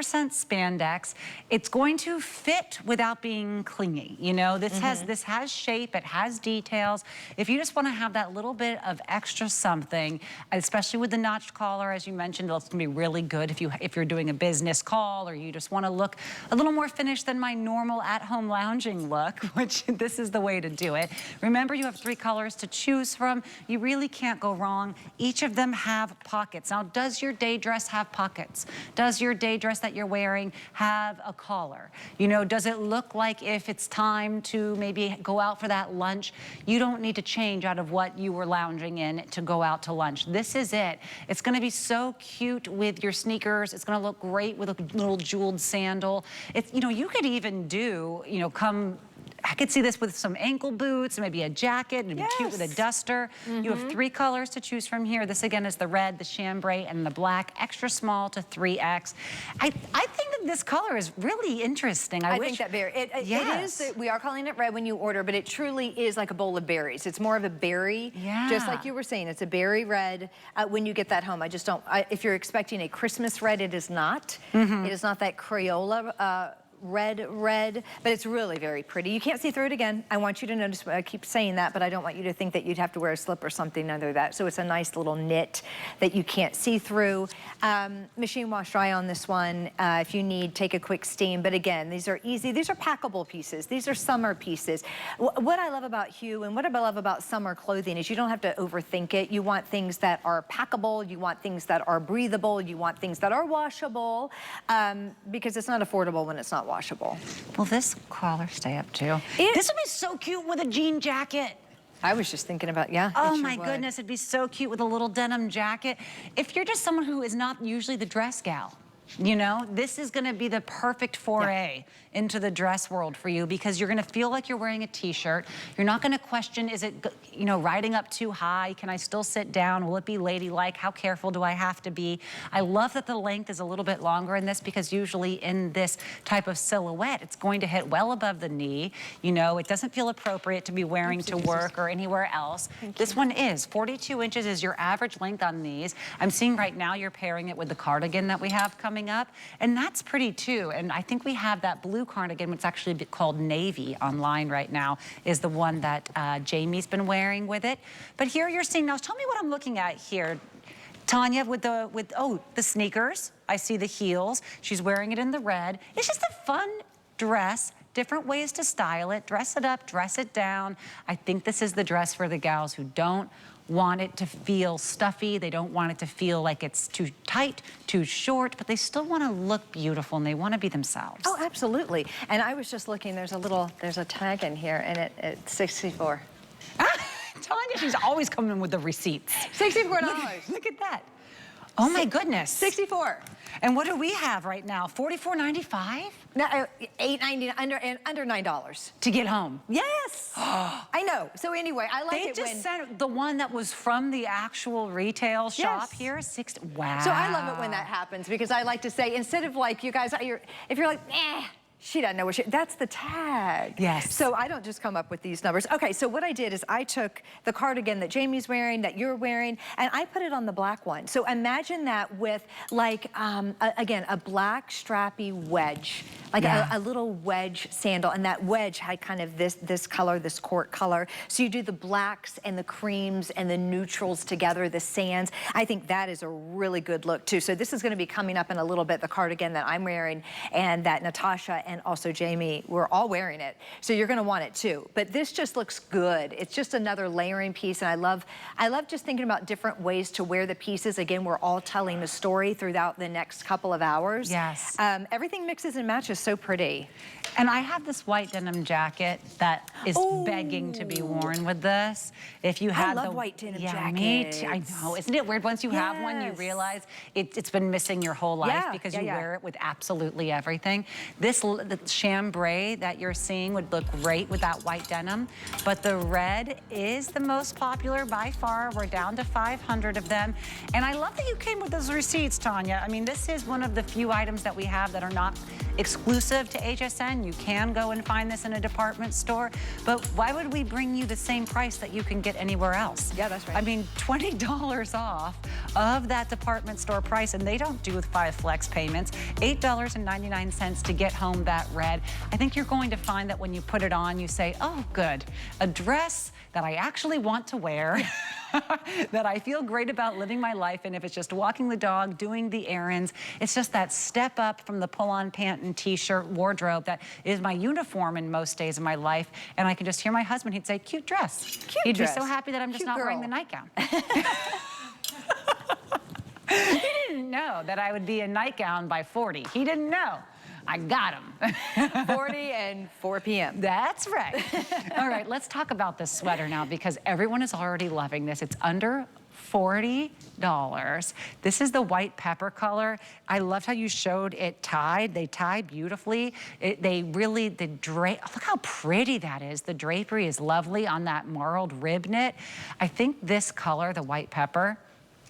spandex. It's going to fit without being clingy. You know, this has shape, it has details. If you just want to have that little bit of extra something, especially with the notched collar, as you mentioned, it's gonna be really good if you're doing a business call or you just want to look a little more finished than my normal at-home lounging look, which this is the way to do it. Remember, you have 3 colors to choose from. You really can't go wrong. Each of them have pockets. Now, does your day dress have pockets? Does your day dress that you're wearing have a collar? You know, does it look like if it's time to maybe go out for that lunch, you don't need to change out of what you were lounging in to go out to lunch? This is it. It's gonna be so cute with your sneakers. It's gonna look great with a little jeweled sandal. It's, you know, you could even do, you know, I could see this with some ankle boots, maybe a jacket, and it'd be cute with a duster. You have 3 colors to choose from here. This again is the red, the chambray, and the black, extra small to 3X. I think that this color is really interesting. I think that berry, it is, we are calling it red when you order, but it truly is like a bowl of berries. It's more of a berry, just like you were saying. It's a berry red when you get that home. I just don't, if you're expecting a Christmas red, it is not. It is not that Crayola red, but it's really very pretty. You can't see through it again. I want you to notice, I keep saying that, but I don't want you to think that you'd have to wear a slip or something under that. So it's a nice little knit that you can't see through. Machine wash dry on this one. If you need, take a quick steam. But again, these are easy. These are packable pieces. These are summer pieces. What I love about Hue and what I love about summer clothing is you don't have to overthink it. You want things that are packable. You want things that are breathable. You want things that are washable, because it's not affordable when it's not washable. Will this collar stay up too? This would be so cute with a jean jacket. I was just thinking about, Oh my goodness, it'd be so cute with a little denim jacket. If you're just someone who is not usually the dress gal, you know, this is gonna be the perfect foray into the dress world for you, because you're gonna feel like you're wearing a t-shirt. You're not gonna question, is it, you know, riding up too high? Can I still sit down? Will it be ladylike? How careful do I have to be? I love that the length is a little bit longer in this, because usually in this type of silhouette, it's going to hit well above the knee. You know, it doesn't feel appropriate to be wearing to work or anywhere else. This one is 42 inches is your average length on these. I'm seeing right now you're pairing it with the cardigan that we have coming up, and that's pretty too. And I think we have that blue cardigan, which is actually called navy online right now, is the one that Jamie's been wearing with it. But here you're seeing, now tell me what I'm looking at here, Tanya, with the sneakers. I see the heels. She's wearing it in the red. It's just a fun dress. Different ways to style it. Dress it up, dress it down. I think this is the dress for the gals who don't want it to feel stuffy. They don't want it to feel like it's too tight, too short, but they still want to look beautiful and they want to be themselves. Oh, absolutely. And I was just looking, there's a tag in here, and it's 64. Tanya, she's always coming with the receipts. $64. Look at that. Oh my goodness. 64. And what do we have right now? $44.95? No, $8.90 under $9 to get home. Yes. I know. So anyway, I like they it just when sent the one that was from the actual retail shop here. Wow. So I love it when that happens, because I like to say, instead of like you guys, if you're like, she doesn't know what that's the tag. Yes. So I don't just come up with these numbers. Okay, so what I did is I took the cardigan that Jamie's wearing, that you're wearing, and I put it on the black one. So imagine that with like, again, a black strappy wedge, like a little wedge sandal, and that wedge had kind of this color, this court color. So you do the blacks and the creams and the neutrals together, the sands. I think that is a really good look too. So this is gonna be coming up in a little bit, the cardigan that I'm wearing and that Natasha and also Jamie, we're all wearing it. So you're gonna want it too. But this just looks good. It's just another layering piece, and I love just thinking about different ways to wear the pieces. Again, we're all telling the story throughout the next couple of hours. Yes. Everything mixes and matches so pretty. And I have this white denim jacket that is begging to be worn with this. If you had I love white denim jackets. Me too. I know. Isn't it weird? Once you have one, you realize it's been missing your whole life because you wear it with absolutely everything. This the chambray that you're seeing would look great with that white denim, but the red is the most popular by far. We're down to 500 of them. And I love that you came with those receipts, Tanya. I mean, this is one of the few items that we have that are not exclusive to HSN. You can go and find this in a department store, but why would we bring you the same price that you can get anywhere else? Yeah, that's right. I mean, $20 off of that department store price, and they don't do with 5 flex payments. $8.99 to get home that red. I think you're going to find that when you put it on, you say, oh, good, a dress that I actually want to wear, that I feel great about living my life. And if it's just walking the dog, doing the errands, it's just that step up from the pull-on pant and t-shirt wardrobe that is my uniform in most days of my life. And I can just hear my husband, he'd say, cute dress. He'd be so happy that I'm just not wearing the nightgown. He didn't know that I would be a nightgown by 40. He didn't know. I got him. 40 and 4 p.m. That's right. All right, let's talk about this sweater now because everyone is already loving this. It's under $40. This is the white pepper color. I loved how you showed it tied. They tie beautifully. Look how pretty that is. The drapery is lovely on that marled rib knit. I think this color, the white pepper,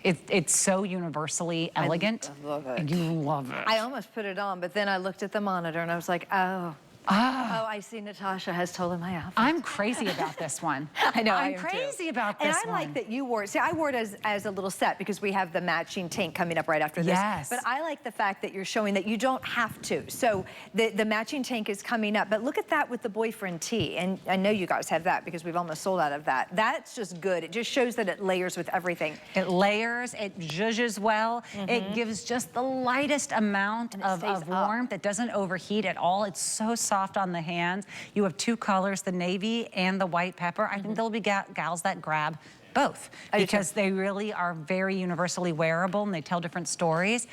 it's so universally elegant. I love it. You love it. I almost put it on, but then I looked at the monitor and I was like, oh. Oh, I see Natasha has stolen my outfit. I'm crazy about this one. I know, I'm crazy about this one. And I like that you wore it. See, I wore it as a little set because we have the matching tank coming up right after this. Yes. But I like the fact that you're showing that you don't have to. So the matching tank is coming up. But look at that with the boyfriend tee. And I know you guys have that because we've almost sold out of that. That's just good. It just shows that it layers with everything. It layers, it zhuzhes well. It gives just the lightest amount of warmth. It doesn't overheat at all. It's so soft on the hands. You have 2 colors, the navy and the white pepper. I think there'll be gals that grab both because they really are very universally wearable and they tell different stories.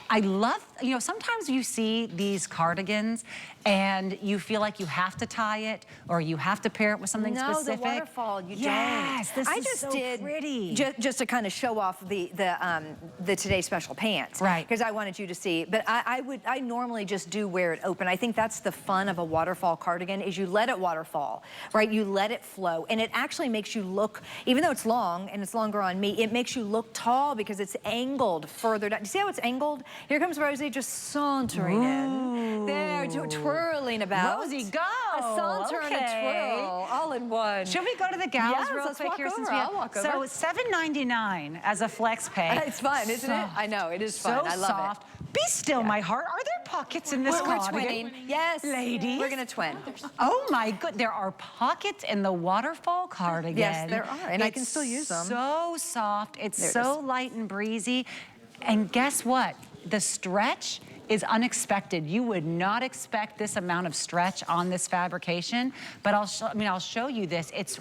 I love, you know, sometimes you see these cardigans and you feel like you have to tie it or you have to pair it with something specific. No, the waterfall, you don't. Yes, this I is just so did pretty. Just to kind of show off the Today Special pants. Right. Because I wanted you to see, but I normally just do wear it open. I think that's the fun of a waterfall cardigan is you let it waterfall, right? You let it flow and it actually makes you look, even though it's long and it's longer on me, it makes you look tall because it's angled further down. You see how it's angled? Here comes Rosie just sauntering in. There, twirling about. Rosie, go! A saunter and a twirl, all in one. Should we go to the gals real let's quick walk here? over. Since I'll walk over. So $7.99 as a flex pay. It's fun, isn't it? I know, it is fun. I love soft. Be still, my heart. Are there pockets in this We're cardigan? twinning. Yes. Ladies. We're gonna twin. Oh my good, there are pockets in the waterfall cardigan. Yes, there are, and I can still use them. So soft, it's so light and breezy. And guess what? The stretch is unexpected. You would not expect this amount of stretch on this fabrication, but I'll show you this. It's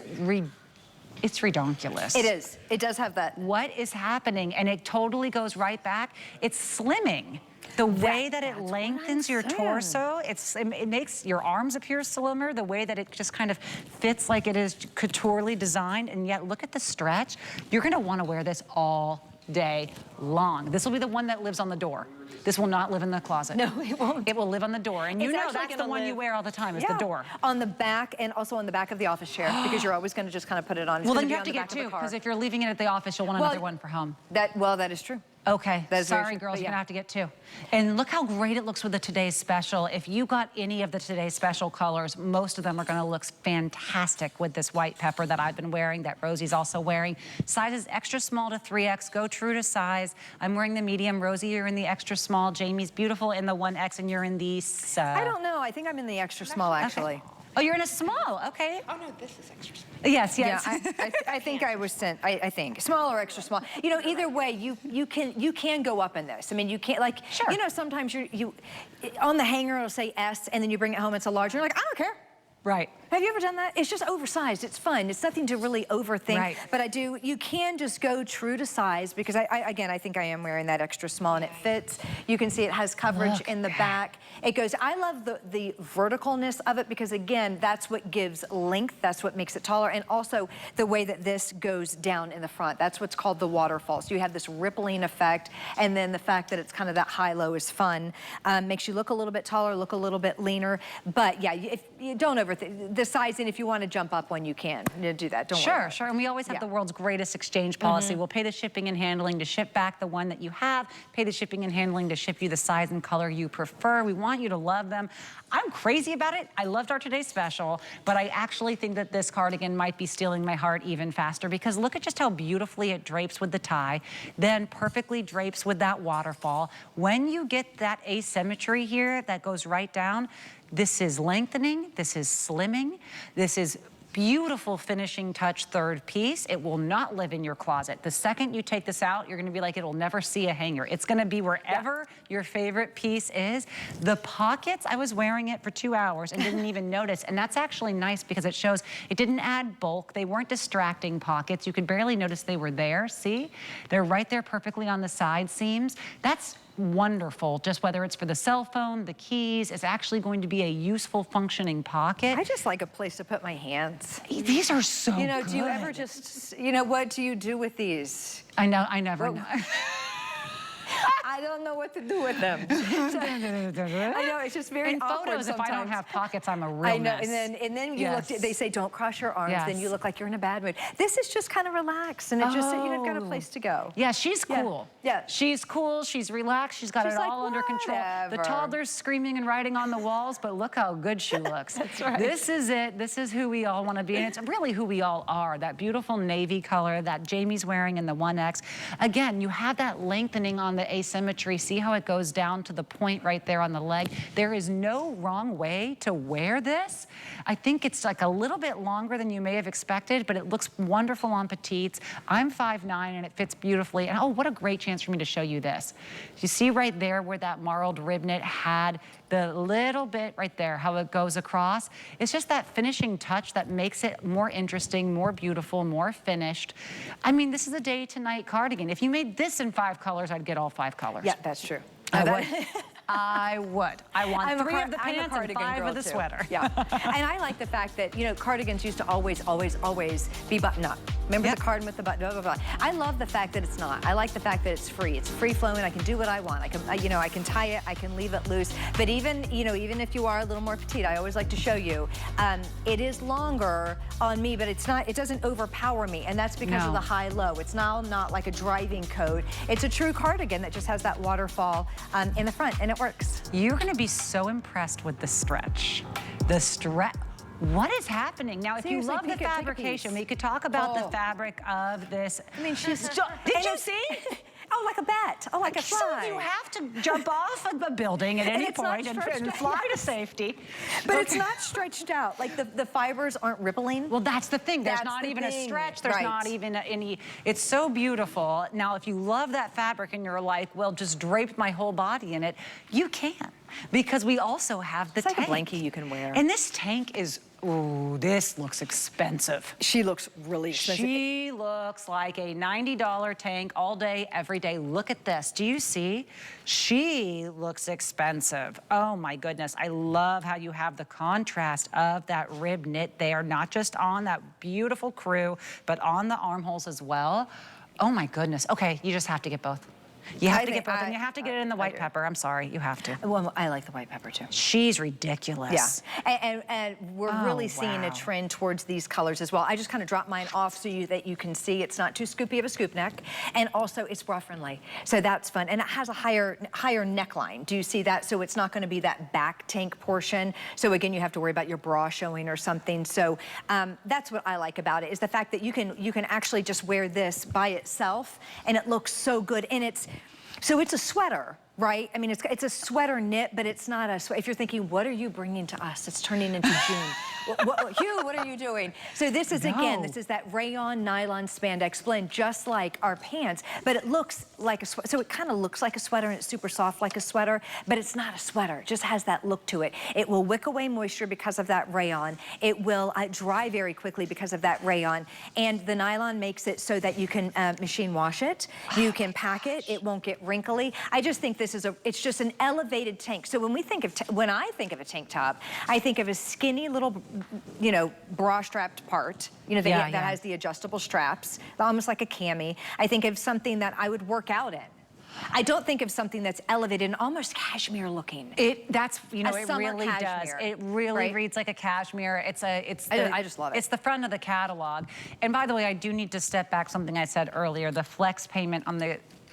redonkulous. It is. It does have that. What is happening? And it totally goes right back. It's slimming. The way that it lengthens your torso, it makes your arms appear slimmer, the way that it just kind of fits like it is couturely designed, and yet look at the stretch. You're gonna wanna wear this all day long. This will be the one that lives on the door. This will not live in the closet. No, it won't. It will live on the door. And you know that's the one you wear all the time is the door. On the back and also on the back of the office chair because you're always going to just kind of put it on. Well, then you have to get 2 because if you're leaving it at the office, you'll want another one for home. That is true. Okay, sorry true, girls, you're gonna have to get 2. And look how great it looks with the Today's Special. If you got any of the Today's Special colors, most of them are gonna look fantastic with this white pepper that I've been wearing, that Rosie's also wearing. Sizes extra small to 3X, go true to size. I'm wearing the medium. Rosie, you're in the extra small. Jamie's beautiful in the 1X and you're in the... I don't know, I think I'm in the extra small actually. Okay. Oh, you're in a small, okay. Oh no, this is extra small. Yes, yes. Yeah, I think I was sent, I think, small or extra small. You know, either way, you can go up in this. I mean, you can't, like, you know, sometimes you on the hanger it'll say S and then you bring it home, it's a large, you're like, I don't care. Right. Have you ever done that? It's just oversized. It's fun. It's nothing to really overthink. Right. But you can just go true to size because again, I think I am wearing that extra small and it fits. You can see it has coverage in the back. It goes, I love the verticalness of it because again, that's what gives length. That's what makes it taller. And also the way that this goes down in the front. That's what's called the waterfall. So you have this rippling effect. And then the fact that it's kind of that high-low is fun. Makes you look a little bit taller, look a little bit leaner. But yeah, if you don't overthink the sizing. If you want to jump up one, you can do that. Don't worry. Sure. And we always have the world's greatest exchange policy. We'll pay the shipping and handling to ship back the one that you have, pay the shipping and handling to ship you the size and color you prefer. We want you to love them. I'm crazy about it. I loved our today's special, but I actually think that this cardigan might be stealing my heart even faster because look at just how beautifully it drapes with the tie, then perfectly drapes with that waterfall. When you get that asymmetry here that goes right down, this is lengthening, this is slimming, this is beautiful finishing touch third piece. It will not live in your closet. The second you take this out, you're gonna be like, it'll never see a hanger. It's gonna be wherever your favorite piece is. The pockets, I was wearing it for 2 hours and didn't even notice. And that's actually nice because it shows it didn't add bulk. They weren't distracting pockets. You could barely notice they were there, see? They're right there perfectly on the side seams. That's wonderful, just whether it's for the cell phone, the keys, it's actually going to be a useful functioning pocket. I just like a place to put my hands. These are so good. Do you ever just, what do you do with these? I know, I never know. I don't know what to do with them. I know, it's just very awkward photos, sometimes. if I don't have pockets, I'm a real I know, mess. and then you look, they say don't cross your arms, then you look like you're in a bad mood. This is just kind of relaxed, and it just, you've got a place to go. Yeah, she's cool. Yeah. She's cool, she's relaxed, she's got it all under control. The toddler's screaming and writing on the walls, but look how good she looks. That's right. This is it. This is who we all want to be, and it's really who we all are. That beautiful navy color that Jamie's wearing in the 1X. Again, you have that lengthening on the asymmetry. See how it goes down to the point right there on the leg? There is no wrong way to wear this. I think it's like a little bit longer than you may have expected, but it looks wonderful on petites. I'm 5'9", and it fits beautifully. And oh, what a great chance for me to show you this. You see right there where that marled rib knit had the little bit right there, how it goes across. It's just that finishing touch that makes it more interesting, more beautiful, more finished. I mean, this is a day to night cardigan. If you made this in 5 colors, I'd get all 5 colors. Yeah, that's true. I would. I would. I want 3 of the pants and 5 of the sweater. Yeah. And I like the fact that, cardigans used to always be buttoned up. Remember the cardigan with the button, blah, blah, blah. I love the fact that it's not. I like the fact that it's free. It's free flowing. I can do what I want. I can, I can tie it. I can leave it loose. But even, even if you are a little more petite, I always like to show you, it is longer on me, but it's not, it doesn't overpower me. And that's because of the high-low. It's now not like a driving coat. It's a true cardigan that just has that waterfall in the front, and it works. You're gonna be so impressed with the stretch. The stretch. What is happening? Now, if you love the fabrication, we could talk about the fabric of this. I mean, she's... Did you see? Oh, like a bat. Oh, like a fly. So you have to jump off of a building at any point and fly to safety. But it's not stretched out. Like the fibers aren't rippling. Well, that's the thing. There's not even a stretch. There's not even any. It's so beautiful. Now, if you love that fabric and you're like, well, just drape my whole body in it, you can. Because we also have the tank. It's like a blankie you can wear. And this tank is, ooh, this looks expensive. She looks really expensive. She looks like a $90 tank all day, every day. Look at this. Do you see? She looks expensive. Oh my goodness. I love how you have the contrast of that rib knit there, not just on that beautiful crew, but on the armholes as well. Oh my goodness. Okay, you just have to get both. You have to get both, and you have to get it in the white pepper. I'm sorry, you have to. Well, I like the white pepper too. She's ridiculous. Yeah, and we're really seeing a trend towards these colors as well. I just kind of dropped mine off so that you can see it's not too scoopy of a scoop neck, and also it's bra friendly, so that's fun. And it has a higher neckline. Do you see that? So it's not going to be that back tank portion. So again, you have to worry about your bra showing or something. So that's what I like about it, is the fact that you can actually just wear this by itself, and it looks so good. And it's a sweater, right? I mean, it's a sweater knit, but it's not a sweater. If you're thinking, what are you bringing to us? It's turning into June. Hue, what are you doing? So this is, again, this is that rayon nylon spandex blend, just like our pants, but it looks like a sweater. So it kind of looks like a sweater, and it's super soft like a sweater, but it's not a sweater. It just has that look to it. It will wick away moisture because of that rayon. It will dry very quickly because of that rayon, and the nylon makes it so that you can machine wash it. You can pack it. It won't get wrinkly. I just think this is it's just an elevated tank. So when we think of, when I think of a tank top, I think of a skinny little, you know, bra strapped part, you know, that has the adjustable straps, almost like a cami. I think of something that I would work out in. I don't think of something that's elevated and almost cashmere looking. That's, you know, it really does. It really reads like a cashmere. I just love it. It's the front of the catalog. And by the way, I do need to step back something I said earlier. The flex payment on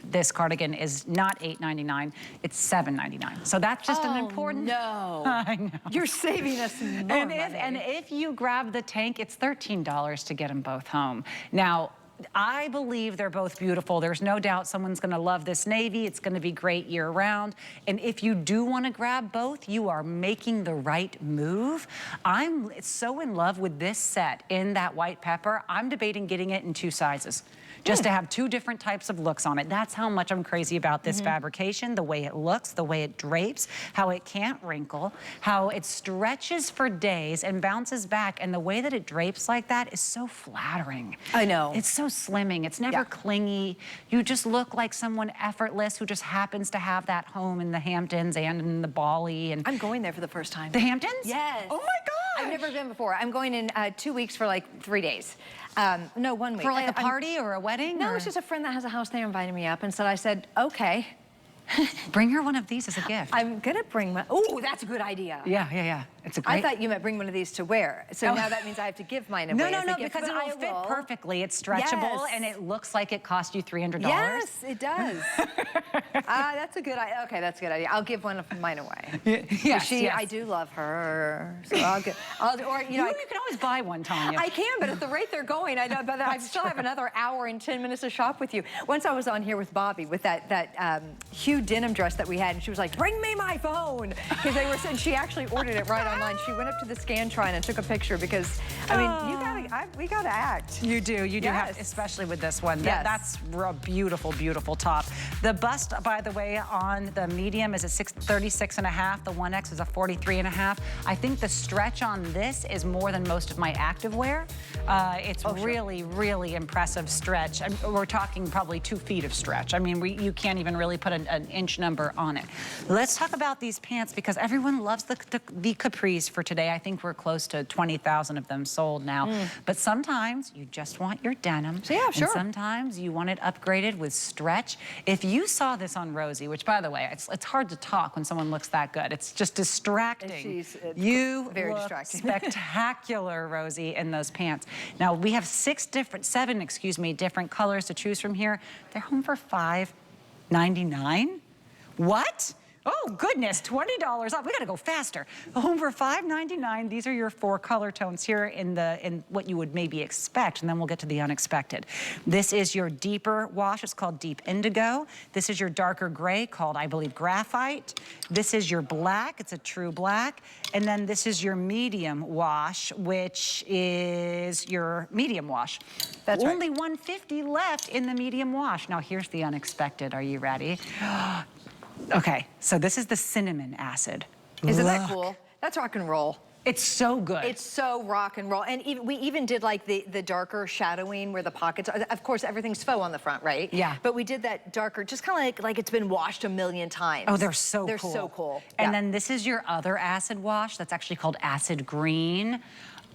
this cardigan is not $8.99, it's $7.99. So that's just an important. No. I know. You're saving us more money. And if you grab the tank, it's $13 to get them both home. Now, I believe they're both beautiful. There's no doubt someone's gonna love this navy. It's gonna be great year round. And if you do wanna grab both, you are making the right move. I'm so in love with this set in that white pepper. I'm debating getting it in 2 sizes. Just to have 2 different types of looks on it. That's how much I'm crazy about this fabrication, the way it looks, the way it drapes, how it can't wrinkle, how it stretches for days and bounces back, and the way that it drapes like that is so flattering. I know. It's so slimming, it's never clingy. You just look like someone effortless who just happens to have that home in the Hamptons and in the Bali. And I'm going there for the first time. The Hamptons? Yes. Oh my gosh! I've never been before. I'm going in 2 weeks for like 3 days. No, 1 week. For like a party or a wedding? No, it's just a friend that has a house there invited me up, and so I said, okay. Bring her one of these as a gift. I'm gonna bring my, oh, that's a good idea. Yeah. It's a great. I thought you meant bring one of these to wear. So now that means I have to give mine away. No, because it will fit perfectly. It's stretchable and it looks like it cost you $300. Yes, it does. That's a good idea. Okay, that's a good idea. I'll give one of mine away. Yes. I do love her. So I'll get, or you know, you can always buy one, Tanya. I can, but at the rate they're going, I know, but I still have another hour and 10 minutes to shop with you. Once I was on here with Bobby with that Hue denim dress that we had, and she was like, bring me my phone, because they were saying she actually ordered it right online. She went up to the Scantron and took a picture because, I mean, we gotta act. You do have, especially with this one. That's a beautiful, beautiful top. The bust, by the way, on the medium is a 36.5. The 1X is a 43.5. I think the stretch on this is more than most of my activewear. It's really, really impressive stretch. We're talking probably 2 feet of stretch. I mean, you can't even really put an inch number on it. Let's talk about these pants because everyone loves the capris for today. I think we're close to 20,000 of them sold now. But sometimes you just want your denim. So and sometimes you want it upgraded with stretch. If you saw this on Rosie, which by the way, it's hard to talk when someone looks that good. It's just distracting. You very look distracting. Spectacular, Rosie, in those pants. Now we have 7 different colors to choose from here. They're home for $5.99. What? Oh goodness, $20 off. We gotta go faster. Home for $5.99. These are your 4 color tones here in what you would maybe expect, and then we'll get to the unexpected. This is your deeper wash. It's called Deep Indigo. This is your darker gray called, I believe, Graphite. This is your black. It's a true black. And then this is your medium wash, which is your medium wash. That's Only $150 left in the medium wash. Now here's the unexpected. Are you ready? Okay, so this is the cinnamon acid. Isn't that cool? That's rock and roll. It's so good. It's so rock and roll. And we even did like the darker shadowing where the pockets are. Of course, everything's faux on the front, right? Yeah. But we did that darker, just kind of like it's been washed a million times. Oh, they're so cool. They're so cool. And then this is your other acid wash. That's actually called Acid Green.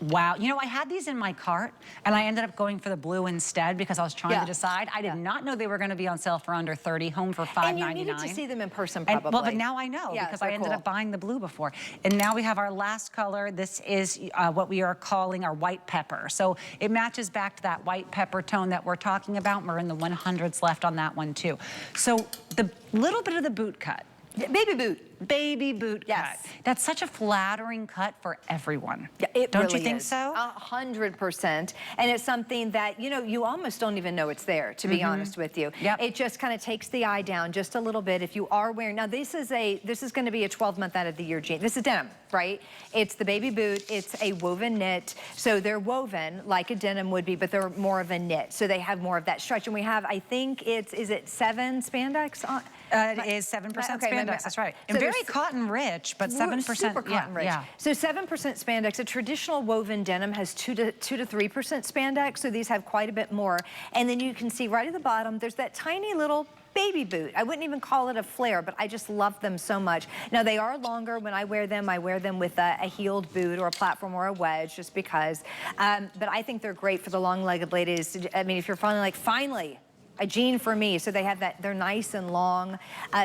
Wow, you know, I had these in my cart and I ended up going for the blue instead because I was trying to decide. I did not know they were gonna be on sale for under $30, home for $5.99. And you needed to see them in person probably. Well, but now I know because I ended up buying the blue before. And now we have our last color. This is what we are calling our white pepper. So it matches back to that white pepper tone that we're talking about. We're in the 100s left on that one too. So the little bit of the boot cut. Baby boot. baby boot Yes. cut. That's such a flattering cut for everyone. Yeah, it Don't really you think is. so? 100%. And it's something that, you know, you almost don't even know it's there, to be honest with you. Yep. It just kind of takes the eye down just a little bit if you are wearing. Now, this is going to be a 12-month out of the year jean. This is denim, right? It's the baby boot. It's a woven knit. So they're woven like a denim would be, but they're more of a knit. So they have more of that stretch. And we have, I think is it 7 spandex on? It is 7% spandex, that's right. And So very cotton rich, but 7%. Super cotton rich. Yeah. So 7% spandex. A traditional woven denim has 2 to 3% spandex. So these have quite a bit more. And then you can see right at the bottom, there's that tiny little baby boot. I wouldn't even call it a flare, but I just love them so much. Now they are longer. When I wear them with a heeled boot or a platform or a wedge, just because. But I think they're great for the long-legged ladies. I mean, if you're finally like, finally, a jean for me. So they have that, they're nice and long,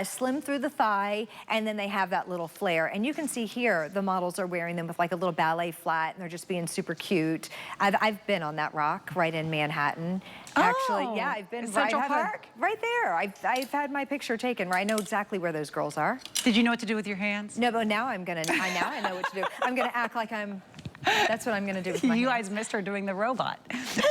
slim through the thigh, and then they have that little flare. And you can see here, the models are wearing them with like a little ballet flat, and they're just being super cute. I've been on that rock right in Manhattan. Actually, yeah, I've been in Central Park? Right there. I've had my picture taken. I know exactly where those girls are. Did you know what to do with your hands? No, but now I know what to do. I'm gonna act like that's what I'm gonna do with my You hands. guys missed her doing the robot.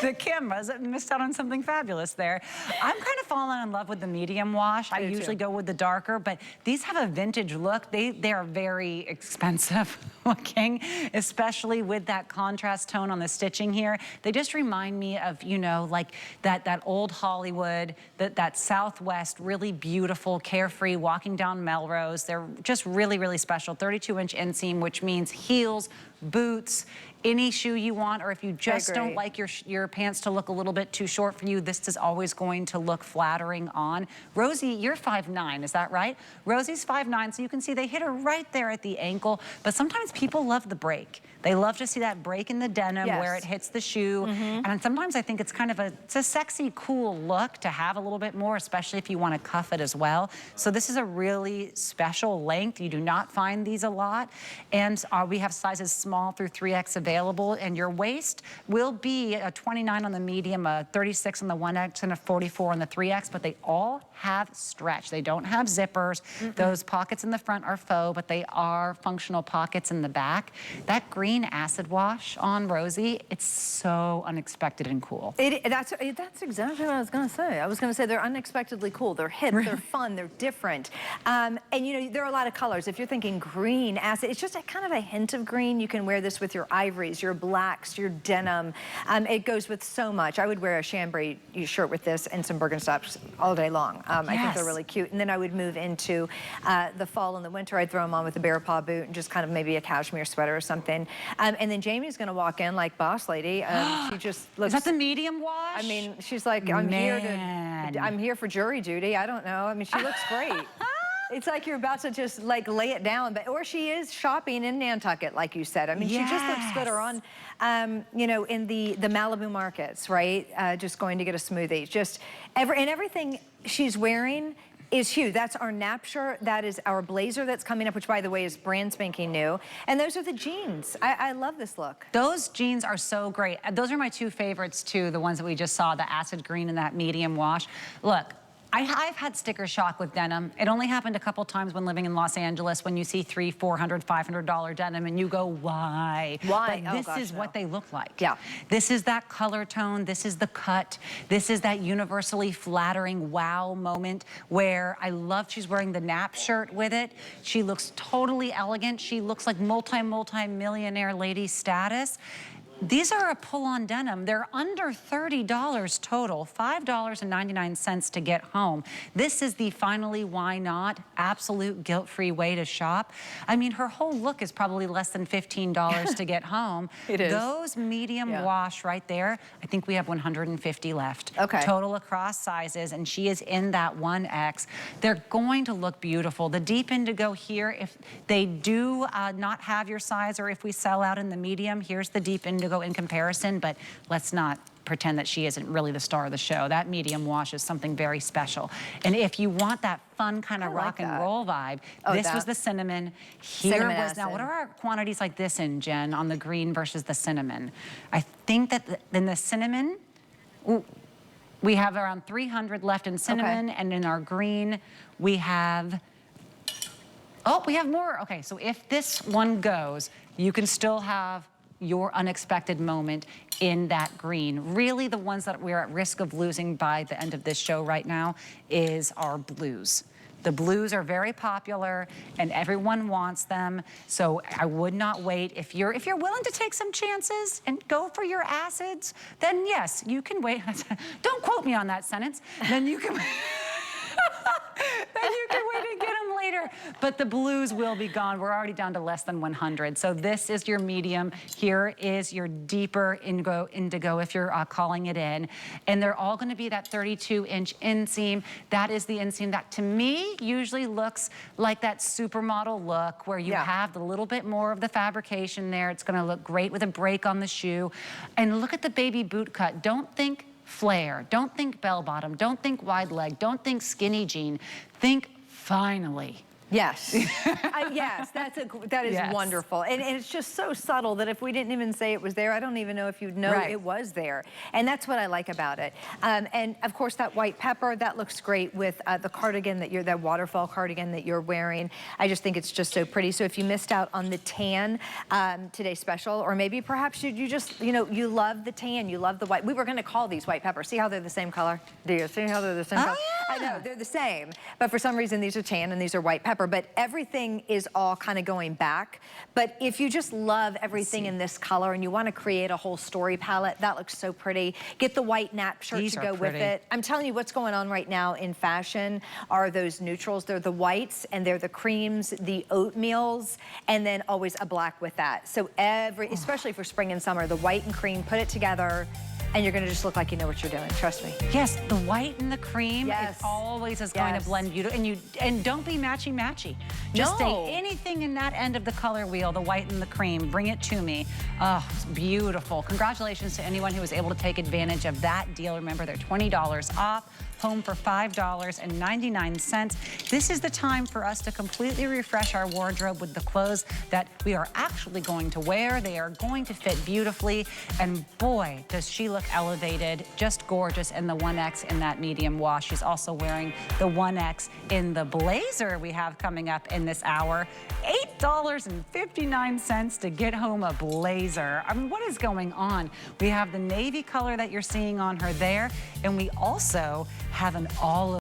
The cameras missed out on something fabulous there. I'm kind of falling in love with the medium wash. I do usually too. go with the darker, but these have a vintage look. They are very expensive looking, especially with that contrast tone on the stitching here. They just remind me of, you know, like that old Hollywood, that Southwest, really beautiful, carefree, walking down Melrose. They're just really, really special. 32-inch inseam, which means heels, boots, any shoe you want, or if you just don't like your pants to look a little bit too short for you, this is always going to look flattering on. Rosie, you're 5'9", is that right? Rosie's 5'9", so you can see they hit her right there at the ankle, but sometimes people love the break. They love to see that break in the denim where it hits the shoe. And sometimes I think it's kind of it's a sexy, cool look to have a little bit more, especially if you want to cuff it as well. So this is a really special length. You do not find these a lot. And we have sizes small through 3X available. And your waist will be a 29 on the medium, a 36 on the 1X, and a 44 on the 3X, but they all have stretch. They don't have zippers. Those pockets in the front are faux, but they are functional pockets in the back. That green acid wash on Rosie, it's so unexpected and cool. That's exactly what I was going to say. I was going to say they're unexpectedly cool. They're hip, they're fun, they're different. And you know, there are a lot of colors. If you're thinking green acid, it's just a kind of a hint of green. You can wear this with your ivories, your blacks, your denim. It goes with so much. I would wear a chambray shirt with this and some Birkenstocks all day long. I think they're really cute. And then I would move into the fall and the winter. I'd throw them on with a bear paw boot and just kind of maybe a cashmere sweater or something. And then Jamie's gonna walk in like boss lady. She just looks. Is that the medium wash? I mean, she's like, I'm here for jury duty. I don't know. I mean, she looks great. It's like you're about to just like lay it down, or she is shopping in Nantucket, like you said. I mean, she just looks good. Or on, you know, in the Malibu markets, right? Just going to get a smoothie. Just everything she's wearing is Hue. That's our nap shirt. That is our blazer that's coming up, which by the way is brand spanking new. And those are the jeans. I love this look. Those jeans are so great. Those are my two favorites too, the ones that we just saw, the acid green and that medium wash. Look, I've had sticker shock with denim. It only happened a couple times when living in Los Angeles when you see $300, $400, $500 denim and you go, why? Why? But this is what they look like. Yeah. This is that color tone. This is the cut. This is that universally flattering wow moment where I love she's wearing the nap shirt with it. She looks totally elegant. She looks like multi-millionaire lady status. These are a pull-on denim. They're under $30 total, $5.99 to get home. This is the finally why not absolute guilt-free way to shop. I mean, her whole look is probably less than $15 to get home. It is. Those medium wash right there, I think we have 150 left. Okay. Total across sizes, and she is in that 1X. They're going to look beautiful. The deep indigo here, if they do not have your size or if we sell out in the medium, here's the deep indigo in comparison, but let's not pretend that she isn't really the star of the show. That medium wash is something very special. And if you want that fun kind of rock and roll vibe, this was the cinnamon. Here was, now what are our quantities like this in, Jen, on the green versus the cinnamon? I think that in the cinnamon, we have around 300 left in cinnamon, and in our green, we have Oh, we have more. Okay, so if this one goes, you can still have your unexpected moment in that green. Really, the ones that we're at risk of losing by the end of this show right now is our blues. The blues are very popular and everyone wants them. So I would not wait. If you're willing to take some chances and go for your acids, then yes, you can wait. Don't quote me on that sentence. Then you can then you can wait and get them later. But the blues will be gone. We're already down to less than 100. So this is your medium. Here is your deeper indigo if you're calling it in. And they're all gonna be that 32-inch inseam. That is the inseam that to me usually looks like that supermodel look where you have the little bit more of the fabrication there. It's gonna look great with a break on the shoe. And look at the baby boot cut. Don't think flare, don't think bell bottom, don't think wide leg, don't think skinny jean, think finally. Yes, yes, that is wonderful. And it's just so subtle that if we didn't even say it was there, I don't even know if you'd know it was there. And that's what I like about it. And of course that white pepper, that looks great with the cardigan that waterfall cardigan that you're wearing. I just think it's just so pretty. So if you missed out on the tan today special, or maybe perhaps you just, you love the tan, you love the white. We were gonna call these white pepper. See how they're the same color? Do you see how they're the same color? Yeah. I know, they're the same. But for some reason, these are tan and these are white pepper. But everything is all kind of going back. But if you just love everything in this color and you want to create a whole story palette, that looks so pretty. Get the white nap shirt to go with it. I'm telling you what's going on right now in fashion are those neutrals. They're the whites and they're the creams, the oatmeals, and then always a black with that. So especially for spring and summer, the white and cream, put it together, and you're gonna just look like you know what you're doing, trust me. Yes, the white and the cream, it always is going to blend beautifully. And don't be matchy-matchy. Just stay anything in that end of the color wheel, the white and the cream, bring it to me. Oh, it's beautiful. Congratulations to anyone who was able to take advantage of that deal. Remember, they're $20 off. Home for $5.99. This is the time for us to completely refresh our wardrobe with the clothes that we are actually going to wear. They are going to fit beautifully. And boy, does she look elevated, just gorgeous in the 1X in that medium wash. She's also wearing the 1X in the blazer we have coming up in this hour. $8.59 to get home a blazer. I mean, what is going on? We have the navy color that you're seeing on her there, and we also have an all